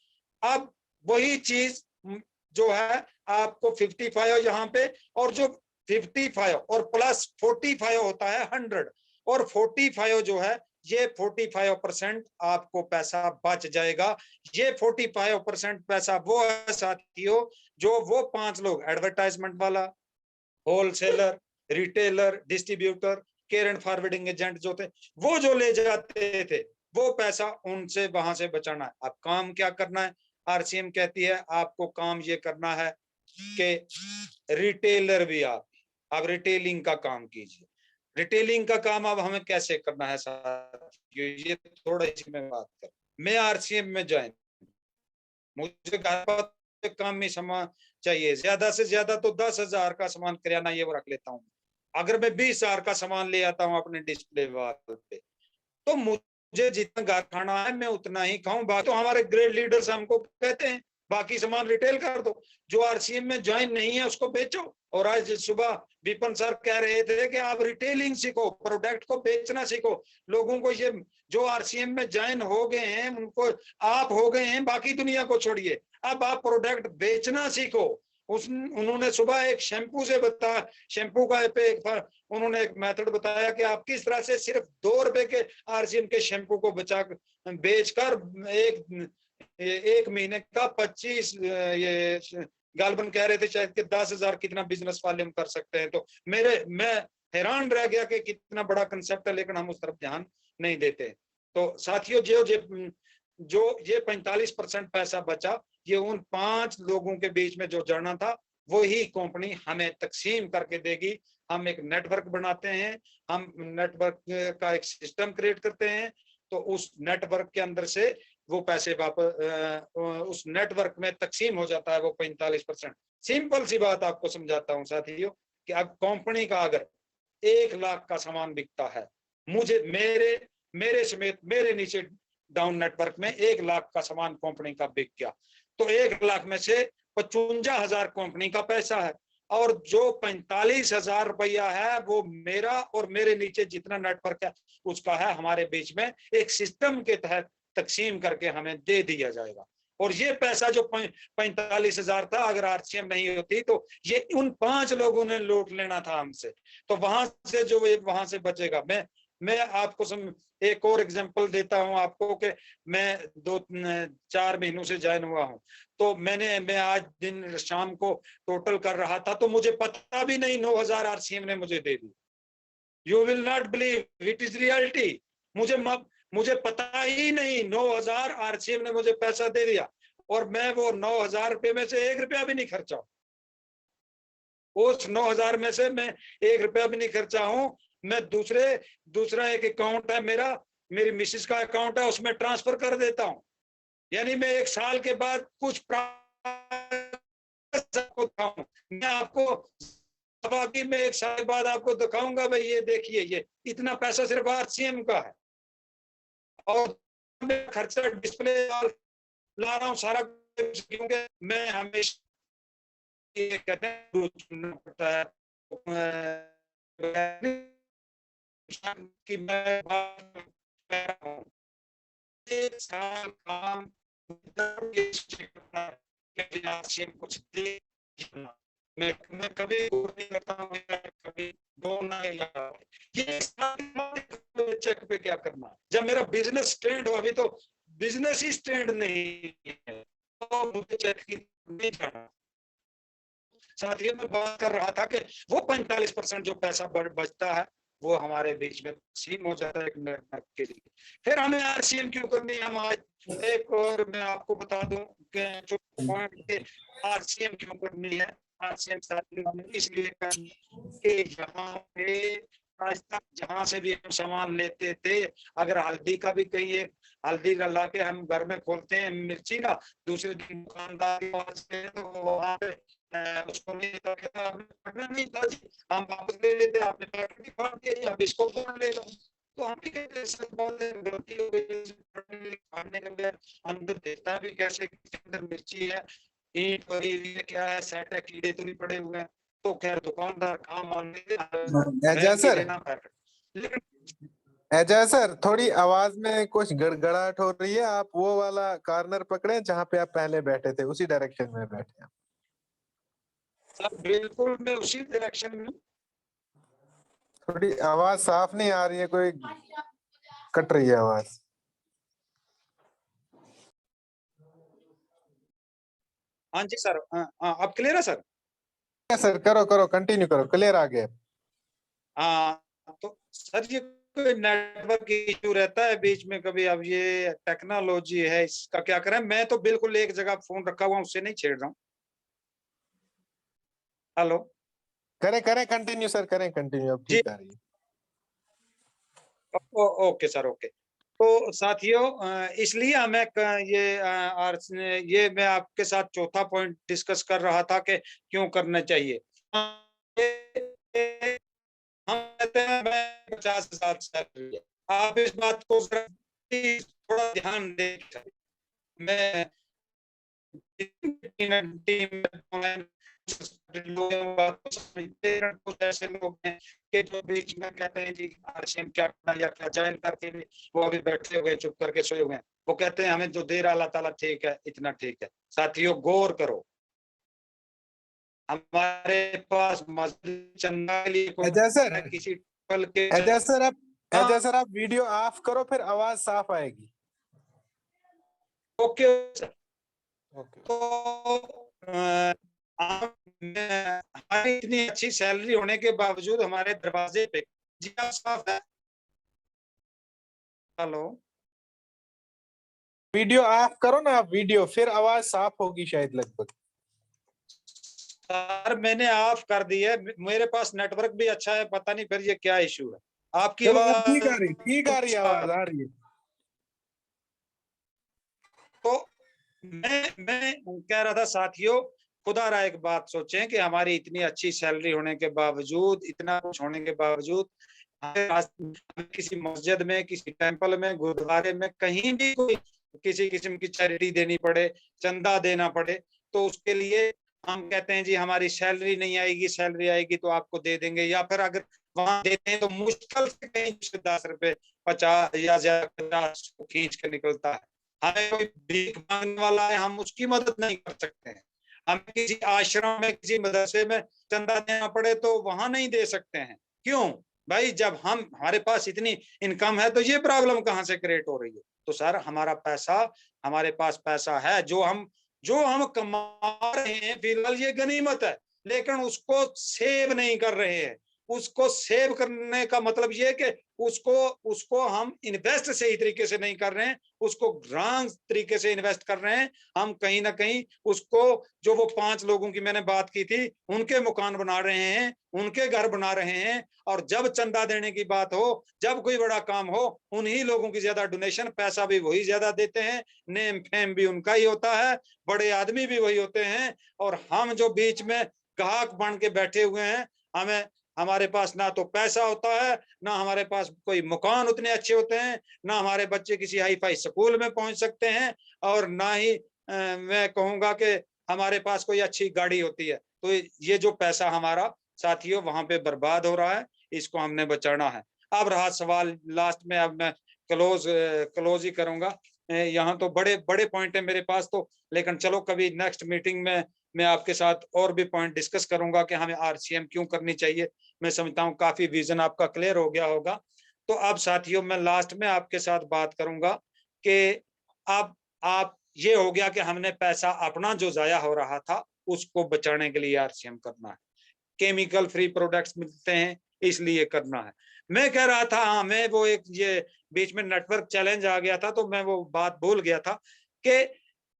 अब वही चीज जो है आपको 55 यहाँ पे, और जो 55 और प्लस 45 होता है 100, और 45 जो है ये 45% आपको पैसा बच जाएगा। ये 45% पैसा वो है साथियों जो वो 5 लोग, एडवर्टाइजमेंट वाला, wholesaler, retailer, distributor, care and forwarding agent जो थे, वो जो ले जाते थे, वो पैसा उनसे वहां से बचाना है। अब काम क्या करना है? आरसीएम कहती है आपको काम ये करना है कि रिटेलर भी आप अब रिटेलिंग का काम कीजिए। रिटेलिंग का काम अब हमें कैसे करना है साथियों, ये थोड़ा इसमें बात कर। मैं आरसीएम में ज्वाइन, मुझे घर पर काम में सामान चाहिए, ज्यादा से ज्यादा तो 10,000 का सामान किराना ये वो रख लेता हूँ। अगर मैं 20,000 का सामान ले आता हूँ अपने डिस्प्ले वाल पे, तो मुझे जितना घर खाना है मैं उतना ही खाऊं। बाकी तो हमारे ग्रेड लीडर्स हमको कहते हैं बाकी सामान रिटेल कर दो, जो आरसीएम में ज्वाइन नहीं है उसको बेचो। और आज सुबह विपिन सर कह रहे थे कि आप रिटेलिंग सीखो, प्रोडक्ट को बेचना सीखो। लोगों को ये जो आरसीएम में ज्वाइन हो गए हैं उनको आप हो गए हैं, बाकी दुनिया को छोड़िए, अब आप प्रोडक्ट बेचना सीखो। उन्होंने सुबह एक शैम्पू से बताया, शैम्पू का उन्होंने एक मेथड बताया कि आप किस तरह से सिर्फ 2 रुपए के आरसीएम के शैम्पू को बेचकर एक महीने का 25 ये गालबन कह रहे थे शायद कि 10,000 कितना बिजनेस वाले हम कर सकते हैं। तो मैं हैरान रह गया कि कितना बड़ा कंसेप्ट है, लेकिन हम उस तरफ ध्यान नहीं देते। तो साथियों जो ये 45% पैसा बचा, ये उन 5 लोगों के बीच में जो जाना था वही कंपनी हमें तकसीम करके देगी। हम एक नेटवर्क बनाते हैं, हम नेटवर्क का एक सिस्टम क्रिएट करते हैं, तो उस नेटवर्क के अंदर से वो पैसे वापस उस नेटवर्क में तकसीम हो जाता है वो 45%। सिंपल सी बात आपको समझाता हूँ साथियों कि अब कंपनी का अगर 1 लाख का सामान बिकता है, मुझे मेरे समेत मेरे नीचे डाउन नेटवर्क में 1 लाख का सामान कंपनी का बिक गया, तो 1 लाख में से 55,000 कंपनी का पैसा है, और जो 45,000 रुपया है वो मेरा और मेरे नीचे जितना नेटवर्क है उसका है। हमारे बीच में एक सिस्टम के तहत तकसीम करके हमें दे दिया जाएगा। और ये पैसा जो 45,000 था, अगर आरसीएम नहीं होती तो ये उन 5 लोगों ने लूट लेना था हमसे, तो वहां से जो वहां से बचेगा। मैं आपको एक और एग्जांपल देता हूं आपको कि मैं 2-4 महीनों से ज्वाइन हुआ हूं, तो मैं आज दिन शाम को टोटल कर रहा था, तो मुझे पता भी नहीं 9,000 आरसीएम ने मुझे दे दी। You will not believe, it is reality. मुझे पता ही नहीं 9,000 आरसीएम ने मुझे पैसा दे दिया, और मैं वो 9,000 रुपये में से 1 रुपया भी नहीं खर्चा। उस 9,000 में से मैं 1 रुपया भी नहीं खर्चा हूं। मैं दूसरा एक अकाउंट है मेरा, मेरी मिसेस का अकाउंट है, उसमें ट्रांसफर कर देता हूं। यानी मैं 1 साल के बाद कुछ मैं आपको बाकी मैं 1 साल बाद आपको दिखाऊंगा, भाई ये देखिए ये इतना पैसा सिर्फ आरसीएम का है, और खर्चा डिस्प्ले ला रहा हूँ सारा, क्योंकि मैं हमेशा ये कहते हैं पड़ता है कि मैं 1 साल काम कुछ दे, मैं कभी नहीं करता हूँ, कभी बोलना ये चेक पे क्या करना। जब मेरा बिजनेस स्टैंड हो, अभी तो बिजनेस ही स्टैंड नहीं है, तो मुझे चेक की नहीं जाना। साथियों मैं बात कर रहा था कि वो 45% जो पैसा बचता है वो हमारे बीच में तकसीम हो जाता है एक नेटवर्क के लिए। फिर हमें आरसीएम क्यों करनी है? हम आज एक और मैं आपको बता दूं कि जो पॉइंट के आरसीएम क्यों करनी है। आरसीएम साथियों इसलिए करनी कि यहाँ पे आज तक जहाँ से भी हम सामान लेते थे, अगर हल्दी का भी कहीं एक हल्दी ला के हम घर में खोलते हैं मिर्ची का, दूसरे दिन दुकानदार तो वहाँ पे उसको नहीं था जी, हम वापस ले लेते, आपने पैकेट भी फाड़ दिया, अब इसको कौन लेगा? तो हम भी कहते हैं गलती हो गई, खाने के लिए अंदर देखता भी कैसे अंदर मिर्ची है, ईंट पड़ी हुई है, क्या है, सेट है, कीड़े तो नहीं पड़े हुए हैं। तो खैर दुकानदार काम मान लेते, सर लेकिन एजाज सर, थोड़ी आवाज में कुछ गड़गड़ाहट हो रही है। आप वो वाला कॉर्नर पकड़े जहाँ पे आप पहले बैठे थे, उसी डायरेक्शन में बैठे हैं। सर बिल्कुल मैं उसी डायरेक्शन में। थोड़ी आवाज साफ नहीं आ रही है, कोई कट रही है आवाज। हाँ जी सर, अब क्लियर है सर? सर करो करो, कंटिन्यू करो, क्लियर आ गया। हाँ, तो सर ये कोई नेटवर्क इशू रहता है बीच में कभी। अब ये टेक्नोलॉजी है, इसका क्या करें। मैं तो बिल्कुल एक जगह फोन रखा हुआ, उससे नहीं छेड़ रहा हूँ। हेलो करें करें कंटिन्यू सर, करें कंटिन्यू, अब जी। ठीक आ रही है। Okay sir, okay. तो साथियों, इसलिए हमें ये मैं आपके साथ चौथा पॉइंट डिस्कस कर रहा था कि क्यों करना चाहिए। हम कहते हैं मैं 50,000 सैलरी है। आप इस बात को थोड़ा ध्यान दें। मैं कुछ ऐसे लोग हैं कि जो बीच में कहते हैं जी आरसीएम क्या करना या क्या ज्वाइन करके भी वो अभी बैठे हुए चुप करके सोए हुए हैं। वो कहते हैं हमें जो दे रहा अल्लाह ताला ठीक है, इतना ठीक है। साथियों गौर करो, हमारे पास मस्जिद चंदा के लिए कोई एजाज सर, किसी पल के एजाज सर आप हाँ, एजाज सर आप वीडियो ऑफ करो, फिर आवाज साफ आएगी। ओके। ओके। तो हमारी इतनी अच्छी सैलरी होने के बावजूद हमारे दरवाजे पे जी आप साफ है। हेलो वीडियो ऑफ करो ना आप, वीडियो, फिर आवाज साफ होगी शायद लगभग। सर मैंने ऑफ कर दी है, मेरे पास नेटवर्क भी अच्छा है, पता नहीं फिर ये क्या इशू है। आपकी चलो अब ठीक आ रही, ठीक आ रही है, आवाज आवाज। आ रही है। तो मैं कह रहा था साथियों, खुदा रहा एक बात सोचें कि हमारी इतनी अच्छी सैलरी होने के बावजूद, इतना कुछ होने के बावजूद हमें किसी मस्जिद में, किसी टेंपल में, गुरुद्वारे में, कहीं भी कोई किसी किस्म की चैरिटी देनी पड़े, चंदा देना पड़े, तो उसके लिए हम कहते हैं जी हमारी सैलरी नहीं आएगी, सैलरी आएगी तो आपको दे देंगे। या फिर अगर वहां देते हैं तो मुश्किल से कहीं से 10 रुपए 50 या ज्यादा 50 खींच के निकलता है। हमें कोई भीख मांगने वाला है, हम उसकी मदद नहीं कर सकते हैं। हमें किसी आश्रम में, किसी मदरसे में चंदा देना पड़े तो वहां नहीं दे सकते हैं। क्यों भाई? जब हमारे पास इतनी इनकम है तो ये प्रॉब्लम कहां से क्रिएट हो रही है? तो सर हमारा पैसा, हमारे पास पैसा है, जो हम कमा रहे हैं फिलहाल ये गनीमत है, लेकिन उसको सेव नहीं कर रहे हैं। उसको सेव करने का मतलब ये कि उसको उसको हम इन्वेस्ट सही तरीके से नहीं कर रहे हैं, उसको रॉन्ग तरीके से इन्वेस्ट कर रहे हैं। हम कहीं ना कहीं उसको, जो वो 5 लोगों की मैंने बात की थी, उनके मकान बना रहे हैं, उनके घर बना रहे हैं। और जब चंदा देने की बात हो, जब कोई बड़ा काम हो, उन्हीं लोगों की ज्यादा डोनेशन, पैसा भी वही ज्यादा देते हैं, नेम फेम भी उनका ही होता है, बड़े आदमी भी वही होते हैं। और हम जो बीच में ग्राहक बन के बैठे हुए हैं, हमें हमारे पास ना तो पैसा होता है, ना हमारे पास कोई मकान उतने अच्छे होते हैं, ना हमारे बच्चे किसी हाई फाई स्कूल में पहुंच सकते हैं, और ना ही मैं कहूंगा कि हमारे पास कोई अच्छी गाड़ी होती है। तो ये जो पैसा हमारा साथियों वहां पे बर्बाद हो रहा है, इसको हमने बचाना है। अब रहा सवाल लास्ट में, अब मैं क्लोज ही करूंगा। यहाँ तो बड़े बड़े पॉइंट है मेरे पास तो, लेकिन चलो कभी नेक्स्ट मीटिंग में मैं आपके साथ और भी पॉइंट डिस्कस करूंगा कि हमें आरसीएम क्यों करनी चाहिए। मैं समझता हूँ काफी विजन आपका क्लियर हो गया होगा। तो अब साथियों मैं लास्ट में आपके साथ बात करूंगा कि अब आप, ये हो गया कि हमने पैसा अपना जो जाया हो रहा था उसको बचाने के लिए आरसीएम करना है। केमिकल फ्री प्रोडक्ट्स मिलते हैं इसलिए करना है। मैं कह रहा था, हाँ मैं वो एक ये बीच में नेटवर्क चैलेंज आ गया था तो मैं वो बात भूल गया था कि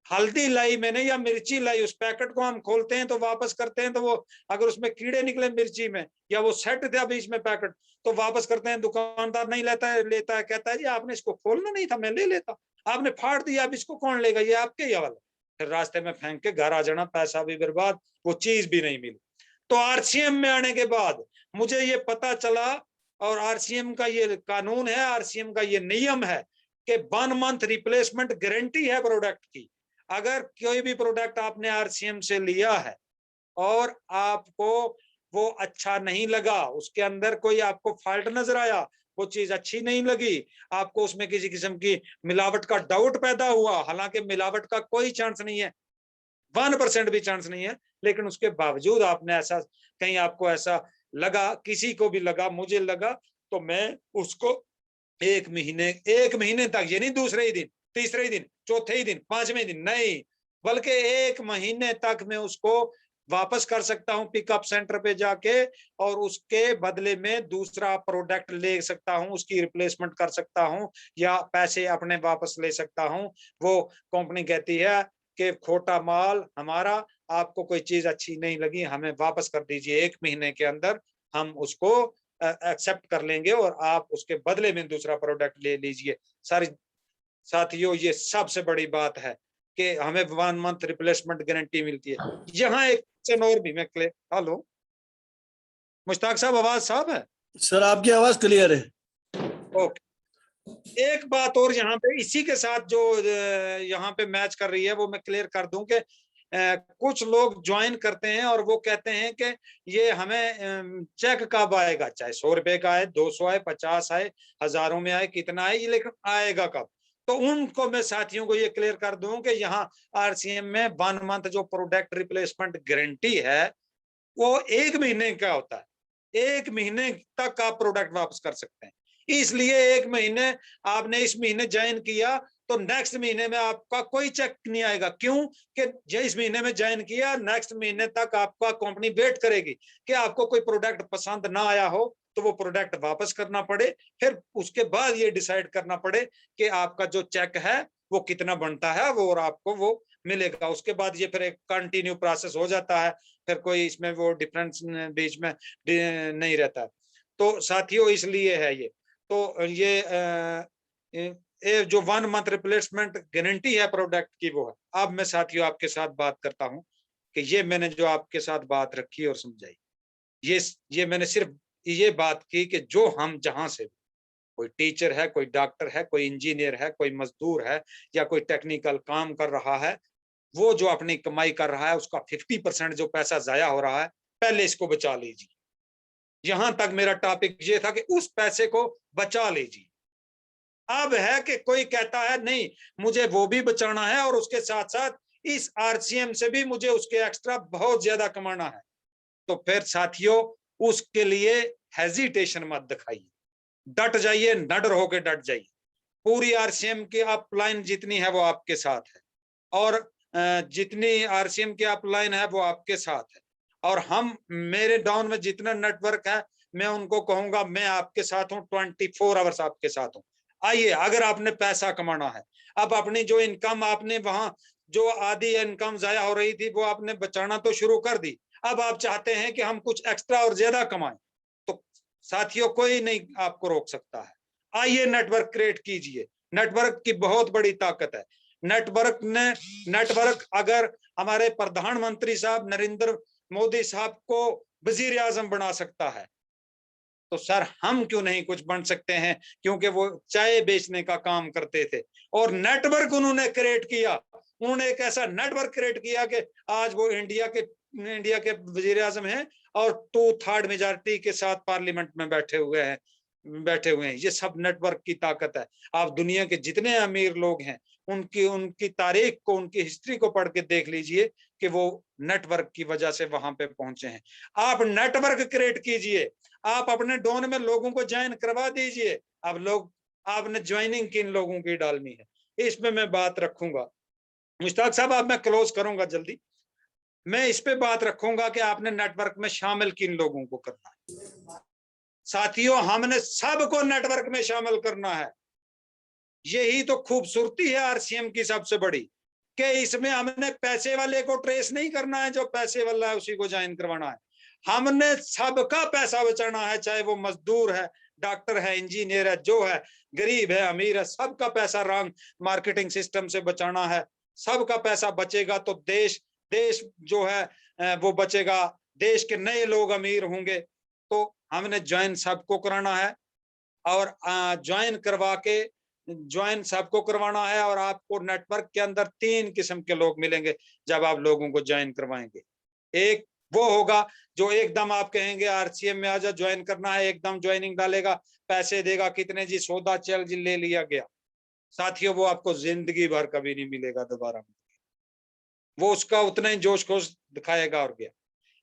हल्दी लाई मैंने या मिर्ची लाई, उस पैकेट को हम खोलते हैं तो वापस करते हैं तो वो अगर उसमें कीड़े निकले मिर्ची में, या वो सेट था बीच में पैकेट, तो वापस करते हैं, दुकानदार नहीं लेता है, कहता है जी आपने इसको खोलना नहीं था, मैं ले लेता, आपने फाड़ दिया, अब इसको कौन लेगा, ये आपके ही हवाले। फिर रास्ते में फेंक के घर आ जाना, पैसा भी बर्बाद, वो चीज भी नहीं मिली। तो आरसीएम में आने के बाद मुझे ये पता चला, और आरसीएम का ये कानून है, आरसीएम का ये नियम है कि 1 मंथ रिप्लेसमेंट गारंटी है प्रोडक्ट की। अगर कोई भी प्रोडक्ट आपने आरसीएम से लिया है और आपको वो अच्छा नहीं लगा, उसके अंदर कोई आपको फॉल्ट नजर आया, वो चीज अच्छी नहीं लगी, आपको उसमें किसी किस्म की मिलावट का डाउट पैदा हुआ, हालांकि मिलावट का कोई चांस नहीं है, 1% भी चांस नहीं है, लेकिन उसके बावजूद आपने ऐसा, कहीं आपको ऐसा लगा, किसी को भी लगा, मुझे लगा, तो मैं उसको 1 महीने तक, ये नहीं दूसरे ही दिन, तीसरे ही दिन, चौथे ही दिन, 5वें दिन नहीं, बल्कि 1 महीने तक मैं उसको वापस कर सकता हूं पिकअप सेंटर पे जाके, और उसके बदले में दूसरा प्रोडक्ट ले सकता हूं, उसकी रिप्लेसमेंट कर सकता हूं, या पैसे अपने वापस ले सकता हूं। वो कंपनी कहती है कि खोटा माल हमारा, आपको कोई चीज अच्छी नहीं लगी, हमें वापस कर दीजिए, 1 महीने के अंदर हम उसको एक्सेप्ट कर लेंगे और आप उसके बदले में दूसरा प्रोडक्ट ले लीजिए। सारी साथियों, ये सबसे बड़ी बात है कि हमें 1 मंथ रिप्लेसमेंट गारंटी मिलती है। यहाँ एक क्वेश्चन और भी मैं क्लियर, हेलो मुश्ताक साहब, आवाज साहब है? सर आपकी आवाज क्लियर है। ओके, एक बात और यहाँ पे इसी के साथ जो यहाँ पे मैच कर रही है वो मैं क्लियर कर दूं कि कुछ लोग ज्वाइन करते हैं और वो कहते हैं कि ये हमें चेक कब आएगा, चाहे 100 रुपए का आए, 200 आए, 50 आए, हजारों में आए, कितना आए, ये लेकिन आएगा कब? तो उनको मैं साथियों को ये क्लियर कर दूं कि यहाँ आरसीएम में 1 मंथ जो प्रोडक्ट रिप्लेसमेंट गारंटी है वो 1 महीने का होता है, 1 महीने तक आप प्रोडक्ट वापस कर सकते हैं। इसलिए 1 महीने आपने इस महीने ज्वाइन किया तो नेक्स्ट महीने में आपका कोई चेक नहीं आएगा। क्यों? कि इस महीने में ज्वाइन किया, नेक्स्ट महीने तक आपका कंपनी वेट करेगी कि आपको कोई प्रोडक्ट पसंद ना आया हो तो वो प्रोडक्ट वापस करना पड़े, फिर उसके बाद ये डिसाइड करना पड़े कि आपका जो चेक है वो कितना बनता है वो, और आपको वो मिलेगा। उसके बाद ये फिर एक कंटिन्यू प्रोसेस हो जाता है, फिर कोई इसमें वो डिफरेंस बीच में नहीं रहता। तो साथियों इसलिए है ये, तो ये जो 1 मंथ रिप्लेसमेंट गारंटी है प्रोडक्ट की वो है। अब मैं साथियों आपके साथ बात करता हूं कि ये मैंने जो आपके साथ बात रखी और समझाई, ये मैंने सिर्फ ये बात की कि जो हम जहां से, कोई टीचर है, कोई डॉक्टर है, कोई इंजीनियर है, कोई मजदूर है, या कोई टेक्निकल काम कर रहा है, वो जो अपनी कमाई कर रहा है उसका 50% जो पैसा जाया हो रहा है, पहले इसको बचा लीजिए। यहां तक मेरा टॉपिक ये था कि उस पैसे को बचा लीजिए। अब है कि कोई कहता है नहीं मुझे वो भी बचाना है और उसके साथ साथ इस आरसीएम से भी मुझे उसके एक्स्ट्रा बहुत ज्यादा कमाना है, तो फिर साथियों उसके लिए हेजिटेशन मत दिखाइए, डट जाइए, नडर होके डट जाइए। पूरी आरसीएम की अपलाइन जितनी है वो आपके साथ है, और जितनी आरसीएम की अपलाइन है वो आपके साथ है, और हम मेरे डाउन में जितना नेटवर्क है मैं उनको कहूंगा मैं आपके साथ हूँ, 24 आवर्स आपके साथ हूँ। आइए, अगर आपने पैसा कमाना है, अब अपनी जो इनकम आपने वहां जो आधी इनकम जाया हो रही थी वो आपने बचाना तो शुरू कर दी, अब आप चाहते हैं कि हम कुछ एक्स्ट्रा और ज्यादा कमाएं, तो साथियों कोई नहीं आपको रोक सकता है। आइए नेटवर्क क्रिएट कीजिए, नेटवर्क की बहुत बड़ी ताकत है। नेटवर्क अगर हमारे प्रधानमंत्री साहब नरेंद्र मोदी साहब को वजीर आजम बना सकता है तो सर हम क्यों नहीं कुछ बन सकते हैं? क्योंकि वो चाय बेचने का काम करते थे और नेटवर्क उन्होंने क्रिएट किया, उन्होंने एक ऐसा नेटवर्क क्रिएट किया कि आज वो इंडिया के वजीर आजम हैं और 2/3 मेजॉरिटी के साथ पार्लियामेंट में बैठे हुए हैं। ये सब नेटवर्क की ताकत है। आप दुनिया के जितने अमीर लोग हैं उनकी तारीख को, उनकी हिस्ट्री को पढ़ के देख लीजिए कि वो नेटवर्क की वजह से वहां पे पहुंचे हैं। आप नेटवर्क क्रिएट कीजिए, आप अपने डोन में लोगों को ज्वाइन करवा दीजिए। अब लोग, आपने ज्वाइनिंग किन लोगों की डालनी है इसमें मैं बात रखूंगा। मुश्ताक साहब अब मैं क्लोज करूंगा जल्दी, मैं इस पे बात रखूंगा कि आपने नेटवर्क में शामिल किन लोगों को करना है। साथियों हमने सबको नेटवर्क में शामिल करना है, यही तो खूबसूरती है आरसीएम की सबसे बड़ी, कि इसमें हमने पैसे वाले को ट्रेस नहीं करना है, जो पैसे वाला है उसी को ज्वाइन करवाना है। हमने सबका पैसा बचाना है, चाहे वो मजदूर है, डॉक्टर है, इंजीनियर है, जो है, गरीब है, अमीर है, सबका पैसा रॉन्ग मार्केटिंग सिस्टम से बचाना है। सबका पैसा बचेगा तो देश जो है वो बचेगा, देश के नए लोग अमीर होंगे। तो हमने ज्वाइन सबको कराना है, और ज्वाइन सबको करवाना है। और आपको नेटवर्क के अंदर 3 किस्म के लोग मिलेंगे जब आप लोगों को ज्वाइन करवाएंगे। एक वो होगा जो एकदम आप कहेंगे आरसीएम में आजा, ज्वाइन करना है, एकदम ज्वाइनिंग डालेगा, पैसे देगा, कितने जी सौदा चल जी ले लिया गया। साथियों वो आपको जिंदगी भर कभी नहीं मिलेगा दोबारा। वो उसका उतना ही जोश खोश दिखाएगा और गया।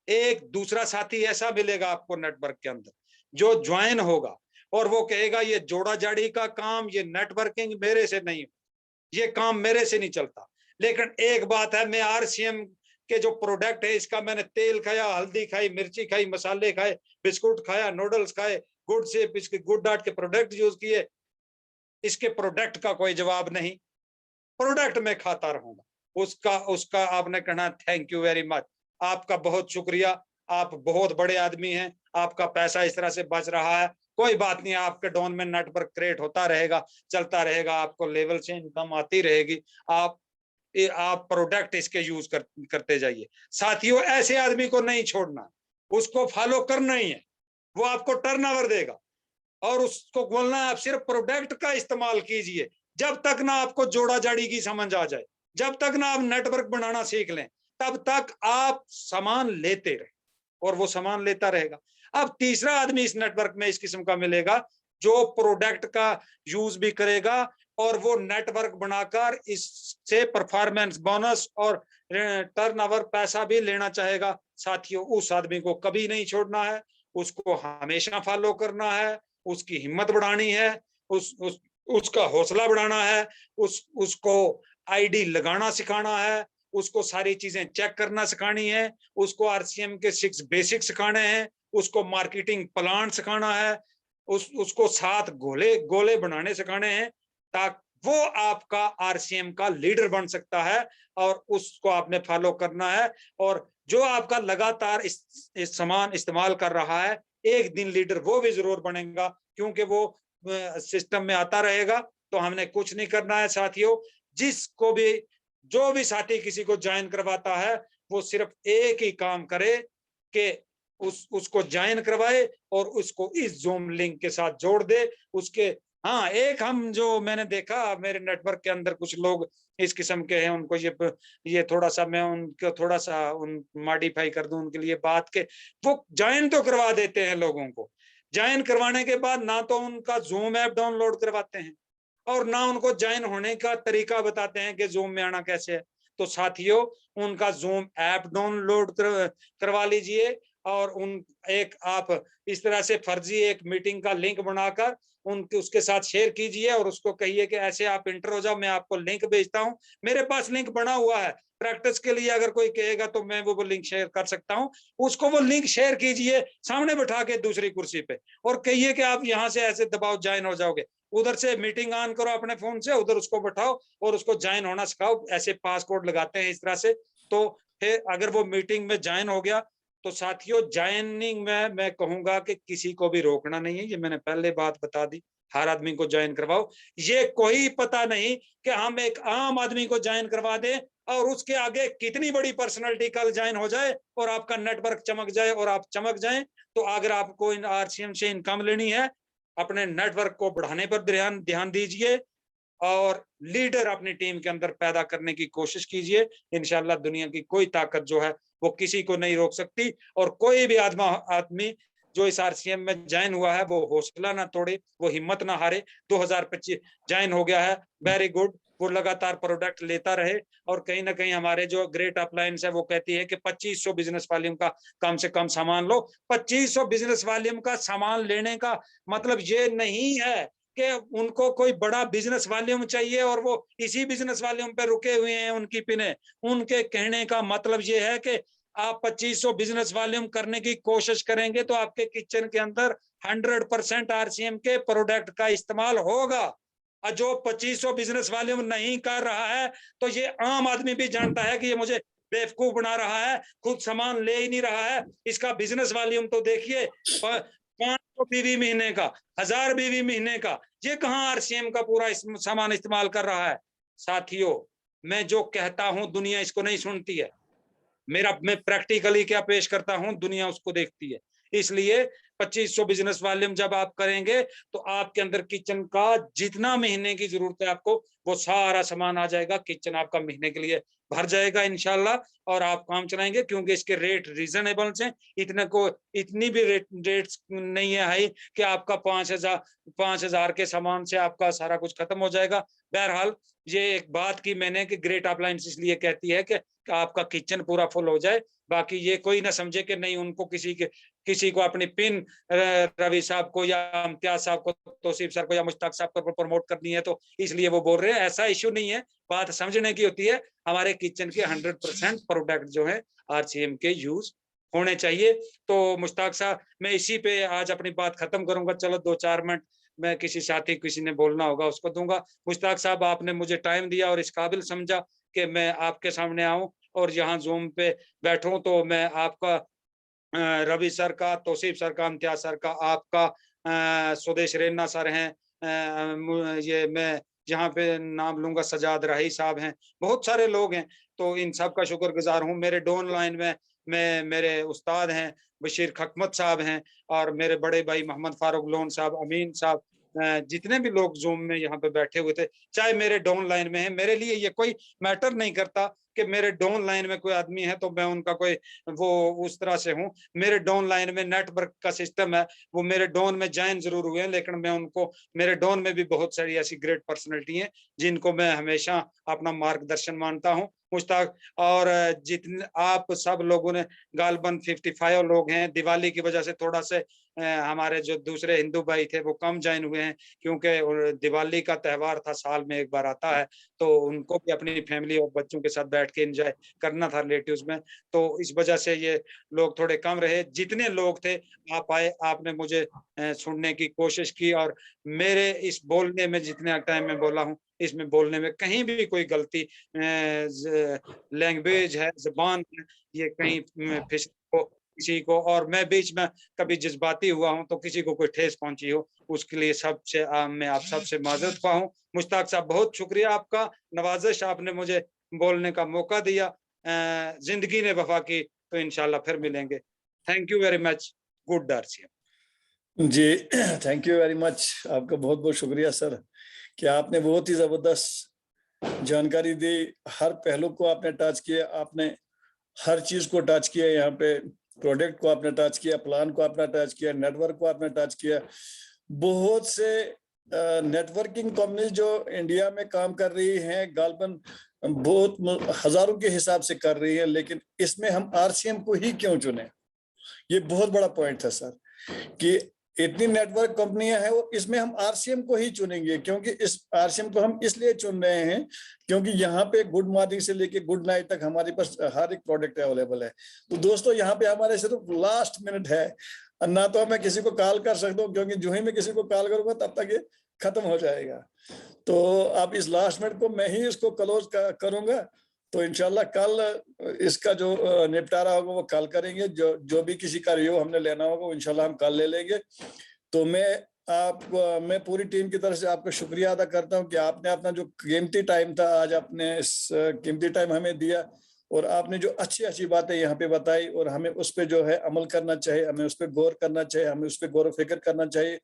एक दूसरा साथी ऐसा मिलेगा आपको नेटवर्क के अंदर जो ज्वाइन होगा और वो कहेगा ये जोड़ा जाड़ी का काम, ये नेटवर्किंग मेरे से नहीं, ये काम मेरे से नहीं चलता। लेकिन एक बात है, मैं आरसीएम के जो प्रोडक्ट है इसका मैंने तेल खाया, हल्दी खाई, मिर्ची खाई, मसाले खाए, बिस्कुट खाया, नूडल्स खाए, गुड से इसके गुड डाट के प्रोडक्ट यूज किए, इसके प्रोडक्ट का कोई जवाब नहीं, प्रोडक्ट में खाता रहूंगा। उसका उसका आपने कहना थैंक यू वेरी मच, आपका बहुत शुक्रिया, आप बहुत बड़े आदमी हैं, आपका पैसा इस तरह से बच रहा है, कोई बात नहीं, आपके डॉन में नेटवर्क क्रिएट होता रहेगा, चलता रहेगा, आपको लेवल से इनकम आती रहेगी, आप प्रोडक्ट इसके यूज करते जाइए। साथियों ऐसे आदमी को नहीं छोड़ना, उसको फॉलो करना ही है, वो आपको टर्नओवर देगा और उसको बोलना है आप सिर्फ प्रोडक्ट का इस्तेमाल कीजिए। जब तक ना आपको जोड़ा जाड़ी की समझ आ जाए, जब तक ना आप नेटवर्क बनाना सीख लें, तब तक आप सामान लेते रहे और वो सामान लेता रहेगा। अब तीसरा आदमी इस नेटवर्क में इस किस्म का मिलेगा जो प्रोडक्ट का यूज भी करेगा और वो नेटवर्क बनाकर इससे परफॉर्मेंस बोनस और टर्नओवर पैसा भी लेना चाहेगा। साथियों उस आदमी को कभी नहीं छोड़ना है, उसको हमेशा फॉलो करना है, उसकी हिम्मत बढ़ानी है, उसका हौसला बढ़ाना है, उसको आईडी लगाना सिखाना है, उसको सारी चीजें चेक करना सिखानी है, उसको आरसीएम के 6 बेसिक सिखाने हैं, उसको मार्केटिंग प्लान सिखाना है, उसको 7 गोले बनाने सिखाने हैं, ताकि वो आपका आरसीएम का लीडर बन सकता है और उसको आपने फॉलो करना है। और जो आपका लगातार इस सामान इस्तेमाल कर रहा है, एक दिन लीडर वो भी जरूर बनेगा, क्योंकि वो सिस्टम में आता रहेगा। तो हमने कुछ नहीं करना है साथियों, जिसको भी जो भी साथी किसी को ज्वाइन करवाता है वो सिर्फ एक ही काम करे कि उसको ज्वाइन करवाए और उसको इस जूम लिंक के साथ जोड़ दे। उसके हाँ, एक हम जो मैंने देखा मेरे नेटवर्क के अंदर कुछ लोग इस किस्म के हैं, उनको ये थोड़ा सा मैं उनको थोड़ा सा उन मॉडिफाई कर दूं उनके लिए बात के, वो ज्वाइन तो करवा देते हैं लोगों को, ज्वाइन करवाने के बाद ना तो उनका जूम ऐप डाउनलोड करवाते हैं और ना उनको ज्वाइन होने का तरीका बताते हैं कि जूम में आना कैसे है। तो साथियों उनका जूम ऐप डाउनलोड करवा लीजिए और आप इस तरह से फर्जी एक मीटिंग का लिंक बनाकर उसके साथ शेयर कीजिए और उसको कहिए कि ऐसे आप इंटर हो जाओ, मैं आपको लिंक भेजता हूं, मेरे पास लिंक बना हुआ है, प्रैक्टिस के लिए अगर कोई कहेगा तो मैं वो लिंक शेयर कर सकता हूं। उसको वो लिंक शेयर कीजिए सामने बैठा के दूसरी कुर्सी पे और कहिए कि आप यहाँ से ऐसे दबाओ ज्वाइन हो जाओगे, उधर से मीटिंग ऑन करो अपने फोन से, उधर उसको बैठाओ और उसको ज्वाइन होना सिखाओ। ऐसे पासकोड लगाते हैं इस तरह से, तो फिर अगर वो मीटिंग में ज्वाइन हो गया तो साथियों ज्वाइनिंग में मैं कहूंगा कि किसी को भी रोकना नहीं है, ये मैंने पहले बात बता दी, हर आदमी को ज्वाइन करवाओ। ये कोई पता नहीं कि हम एक आम आदमी को ज्वाइन करवा दें और उसके आगे कितनी बड़ी पर्सनालिटी कल ज्वाइन हो जाए और आपका नेटवर्क चमक जाए और आप चमक जाएं। तो अगर आपको इन आरसीएम से इनकम लेनी है, अपने नेटवर्क को बढ़ाने पर ध्यान दीजिए और लीडर अपनी टीम के अंदर पैदा करने की कोशिश कीजिए। इंशाल्लाह दुनिया की कोई ताकत जो है वो किसी को नहीं रोक सकती और कोई भी आदमी जो इस आरसीएम में ज्वाइन हुआ है वो हौसला ना तोड़े, वो हिम्मत ना हारे। 2025 ज्वाइन हो गया है, वेरी गुड, वो लगातार प्रोडक्ट लेता रहे और कहीं ना कहीं हमारे जो ग्रेट अप्लायंस है वो कहती है कि 2500 बिजनेस वॉल्यूम का कम से कम सामान लो। 2500 बिजनेस वॉल्यूम का सामान लेने का मतलब ये नहीं है कि उनको कोई बड़ा बिजनेस वॉल्यूम चाहिए और वो इसी बिजनेस वॉल्यूम पे रुके हुए हैं उनकी पिने। उनके कहने का मतलब ये है कि आप 2500 बिजनेस वॉल्यूम करने की कोशिश करेंगे तो आपके किचन के अंदर 100% आरसीएम के प्रोडक्ट का इस्तेमाल होगा। और जो 2500 बिजनेस वॉल्यूम नहीं कर रहा है तो ये आम आदमी भी जानता है कि ये मुझे बेवकूफ बना रहा है, खुद सामान ले ही नहीं रहा है, इसका बिजनेस वॉल्यूम तो देखिए 500 बीवी महीने का, 1000 बीवी महीने का, ये कहाँ आरसीएम का पूरा सामान इस्तेमाल कर रहा है। साथियों मैं जो कहता हूं दुनिया इसको नहीं सुनती है, मैं प्रैक्टिकली क्या पेश करता हूं दुनिया उसको देखती है। इसलिए 2500 बिजनेस वॉल्यूम जब आप करेंगे तो आपके अंदर किचन का जितना महीने की जरूरत है आपको वो सारा सामान आ जाएगा, किचन आपका महीने के लिए भर जाएगा इंशाल्लाह, और आप काम चलाएंगे, क्योंकि इसके रेट रीजनेबल हैं। इतनी भी रेट्स नहीं है हाई कि आपका 5,000 के सामान से आपका सारा कुछ खत्म हो जाएगा। बहरहाल ये एक बात की मैंने कि ग्रेट अप्लायंस इसलिए कहती है कि आपका किचन पूरा फुल हो जाए। बाकी ये कोई ना समझे कि नहीं उनको किसी को अपनी पिन रवि साहब को या इम्तियाज साहब को, तौसीफ सर को या मुश्ताक साहब को प्रमोट करनी है तो इसलिए वो बोल रहे हैं। ऐसा इश्यू नहीं है, बात समझने की होती है। हमारे किचन के 100% प्रोडक्ट जो है आरसीएम के यूज होने चाहिए। तो मुश्ताक साहब, मैं इसी पे आज अपनी बात खत्म करूंगा। चलो 2-4 मिनट मैं किसी ने बोलना होगा उसको दूंगा। मुश्ताक साहब, आपने मुझे टाइम दिया और इस काबिल समझा कि मैं आपके सामने आऊं और यहाँ जूम पे बैठूं, तो मैं आपका, रवि सर का, तौसीफ सर का, इम्तियाज सर का, आपका, सुदेश रैना सर हैं, ये मैं जहाँ पे नाम लूंगा सजाद राही साहब हैं, बहुत सारे लोग हैं, तो इन सब का शुक्रगुजार हूँ। मेरे डाउन लाइन में मेरे उस्ताद हैं बशीर खकमत साहब हैं, और मेरे बड़े भाई मोहम्मद फारूक लोन साहब, अमीन साहब, जितने भी लोग जूम में यहाँ पे बैठे हुए थे, चाहे मेरे डाउन लाइन में है, मेरे लिए ये कोई मैटर नहीं करता कि मेरे डाउन लाइन में कोई आदमी है तो मैं उनका कोई वो उस तरह से हूँ। मेरे डाउन लाइन में नेटवर्क का सिस्टम है, वो मेरे डाउन में ज्वाइन जरूर हुए हैं, लेकिन मैं उनको, मेरे डाउन में भी बहुत सारी ऐसी ग्रेट पर्सनैलिटी हैं जिनको मैं हमेशा अपना मार्गदर्शन मानता हूँ। मुश्ताक और जितने आप सब लोगों ने, गालबन 55 लोग हैं, दिवाली की वजह से थोड़ा से हमारे जो दूसरे हिंदू भाई थे वो कम ज्वाइन हुए हैं, क्योंकि दिवाली का त्योहार था, साल में एक बार आता है, तो उनको भी अपनी फैमिली और बच्चों के साथ बैठ के एंजॉय करना था रिलेटिव्स में, तो इस वजह से ये लोग थोड़े कम रहे। जितने लोग थे आप आए, आपने मुझे सुनने की कोशिश की, और मेरे इस बोलने में जितने टाइम में बोला हूँ, इसमें बोलने में कहीं भी कोई गलती, लैंग्वेज है, जुबान है, ये कहीं फिस को किसी को, और मैं बीच में कभी जज्बाती हुआ हूं तो किसी को कोई ठेस पहुंची हो, उसके लिए सबसे मैं आप सबसे माजरत ख्वाह हूं। मुश्ताक साहब, बहुत शुक्रिया आपका, नवाजिश, आपने मुझे बोलने का मौका दिया। जिंदगी ने वफा की तो इंशाल्लाह फिर मिलेंगे। Thank you very much. Good RCM ji, thank you very much. आपका बहुत बहुत शुक्रिया सर कि आपने बहुत ही जबरदस्त जानकारी दी। हर पहलू को आपने टच किया, आपने हर चीज को टच किया। यहाँ पे प्रोडक्ट को आपने टच किया, प्लान को आपने टच किया, नेटवर्क को आपने टच किया। बहुत से नेटवर्किंग कंपनी जो इंडिया में काम कर रही हैं, गालबन बहुत हजारों के हिसाब से कर रही है, लेकिन इसमें हम आरसीएम को ही क्यों चुने? ये बहुत बड़ा पॉइंट है सर कि इतनी नेटवर्क कंपनियां हैं और इसमें हम आरसीएम को ही चुनेंगे, क्योंकि इस आरसीएम को हम इसलिए चुन रहे हैं क्योंकि यहाँ पे गुड मॉर्निंग से लेके गुड नाइट तक हमारे पास हर एक प्रोडक्ट अवेलेबल है। तो दोस्तों, यहाँ पे हमारे सिर्फ लास्ट मिनट है, ना तो मैं किसी को कॉल कर सकता हूँ, क्योंकि जो ही मैं किसी को कॉल करूंगा तब तक ये खत्म हो जाएगा। तो अब इस लास्ट मिनट को मैं ही इसको क्लोज करूंगा। तो इंशाल्लाह कल इसका जो निपटारा होगा वो कल करेंगे। जो भी किसी का रिव्यू हमने लेना होगा वो इंशाल्लाह हम कल ले लेंगे। तो मैं पूरी टीम की तरफ से आपका शुक्रिया अदा करता हूं कि आपने अपना जो कीमती टाइम था, आज आपने इस कीमती टाइम हमें दिया, और आपने जो अच्छी अच्छी बातें यहाँ पे बताई, और हमें उस पर जो है अमल करना चाहिए, हमें उस पर गौर करना चाहिए, हमें उस पर गौर फिक्र करना चाहिए,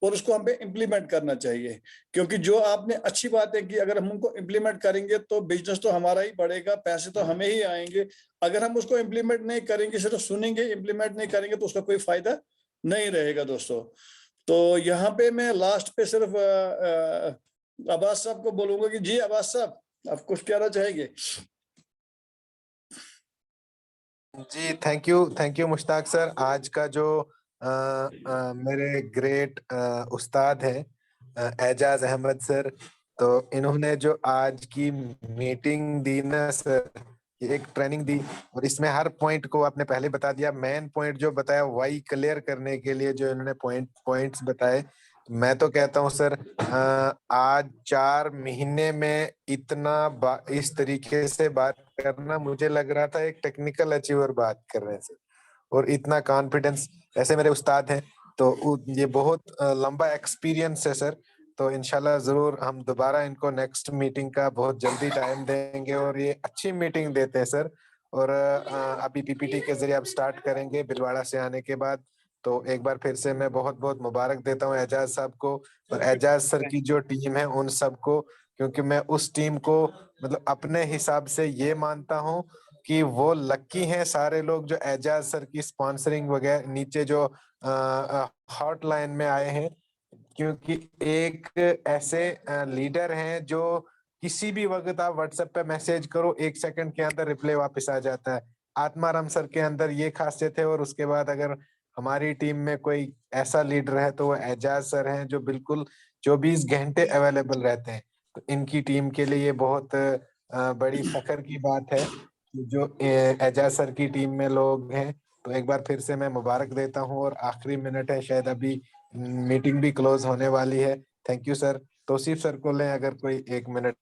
और उसको हमें इम्प्लीमेंट करना चाहिए। क्योंकि जो आपने अच्छी बातें की, अगर हम उनको इम्प्लीमेंट करेंगे तो बिजनेस तो हमारा ही बढ़ेगा, पैसे तो हमें ही आएंगे। अगर हम उसको इम्प्लीमेंट नहीं करेंगे, सिर्फ सुनेंगे, इम्प्लीमेंट नहीं करेंगे, तो उसका कोई फायदा नहीं रहेगा दोस्तों। तो यहाँ पे मैं लास्ट पे सिर्फ अब्बास साहब को बोलूंगा कि जी अब्बास साहब, आप कुछ कहना चाहेंगे? जी, थैंक यू मुश्ताक सर। आज का जो मेरे ग्रेट उस्ताद हैं एजाज अहमद सर, तो इन्होंने जो आज की मीटिंग दी ना सर, ये एक ट्रेनिंग दी, और इसमें हर पॉइंट को आपने पहले बता दिया। मेन पॉइंट जो बताया, वाई क्लियर करने के लिए जो इन्होंने पॉइंट्स बताए, मैं तो कहता हूँ सर, आज 4 महीने में इतना इस तरीके से बात करना, मुझे लग रहा था एक टेक्निकल अचीवर बात कर रहे हैं सर, और इतना कॉन्फिडेंस। ऐसे मेरे उस्ताद हैं, तो ये बहुत लंबा एक्सपीरियंस है सर। तो इंशाल्लाह जरूर हम दोबारा इनको नेक्स्ट मीटिंग का बहुत जल्दी टाइम देंगे, और ये अच्छी मीटिंग देते हैं सर। और अभी पीपीटी के जरिए आप स्टार्ट करेंगे भिलवाड़ा से आने के बाद। तो एक बार फिर से मैं बहुत बहुत मुबारक देता हूँ एजाज साहब को और एजाज सर की जो टीम है उन सबको, क्योंकि मैं उस टीम को मतलब अपने हिसाब से ये मानता हूँ कि वो लकी हैं सारे लोग जो एजाज सर की स्पॉन्सरिंग वगैरह नीचे जो हॉटलाइन में आए हैं, क्योंकि एक ऐसे लीडर हैं जो किसी भी वक्त आप व्हाट्सएप पे मैसेज करो 1 सेकंड के अंदर रिप्लाई वापस आ जाता है। आत्माराम सर के अंदर ये खासियत है। और उसके बाद अगर हमारी टीम में कोई ऐसा लीडर है तो वो एजाज सर हैं जो बिल्कुल 24 घंटे अवेलेबल रहते हैं। तो इनकी टीम के लिए ये बहुत बड़ी फख्र की बात है कि जो एजाज सर की टीम में लोग हैं। तो एक बार फिर से मैं मुबारक देता हूँ। और आखिरी मिनट है, शायद अभी मीटिंग भी क्लोज होने वाली है। Thank you sir. Tauseef sir को लें अगर कोई 1 मिनट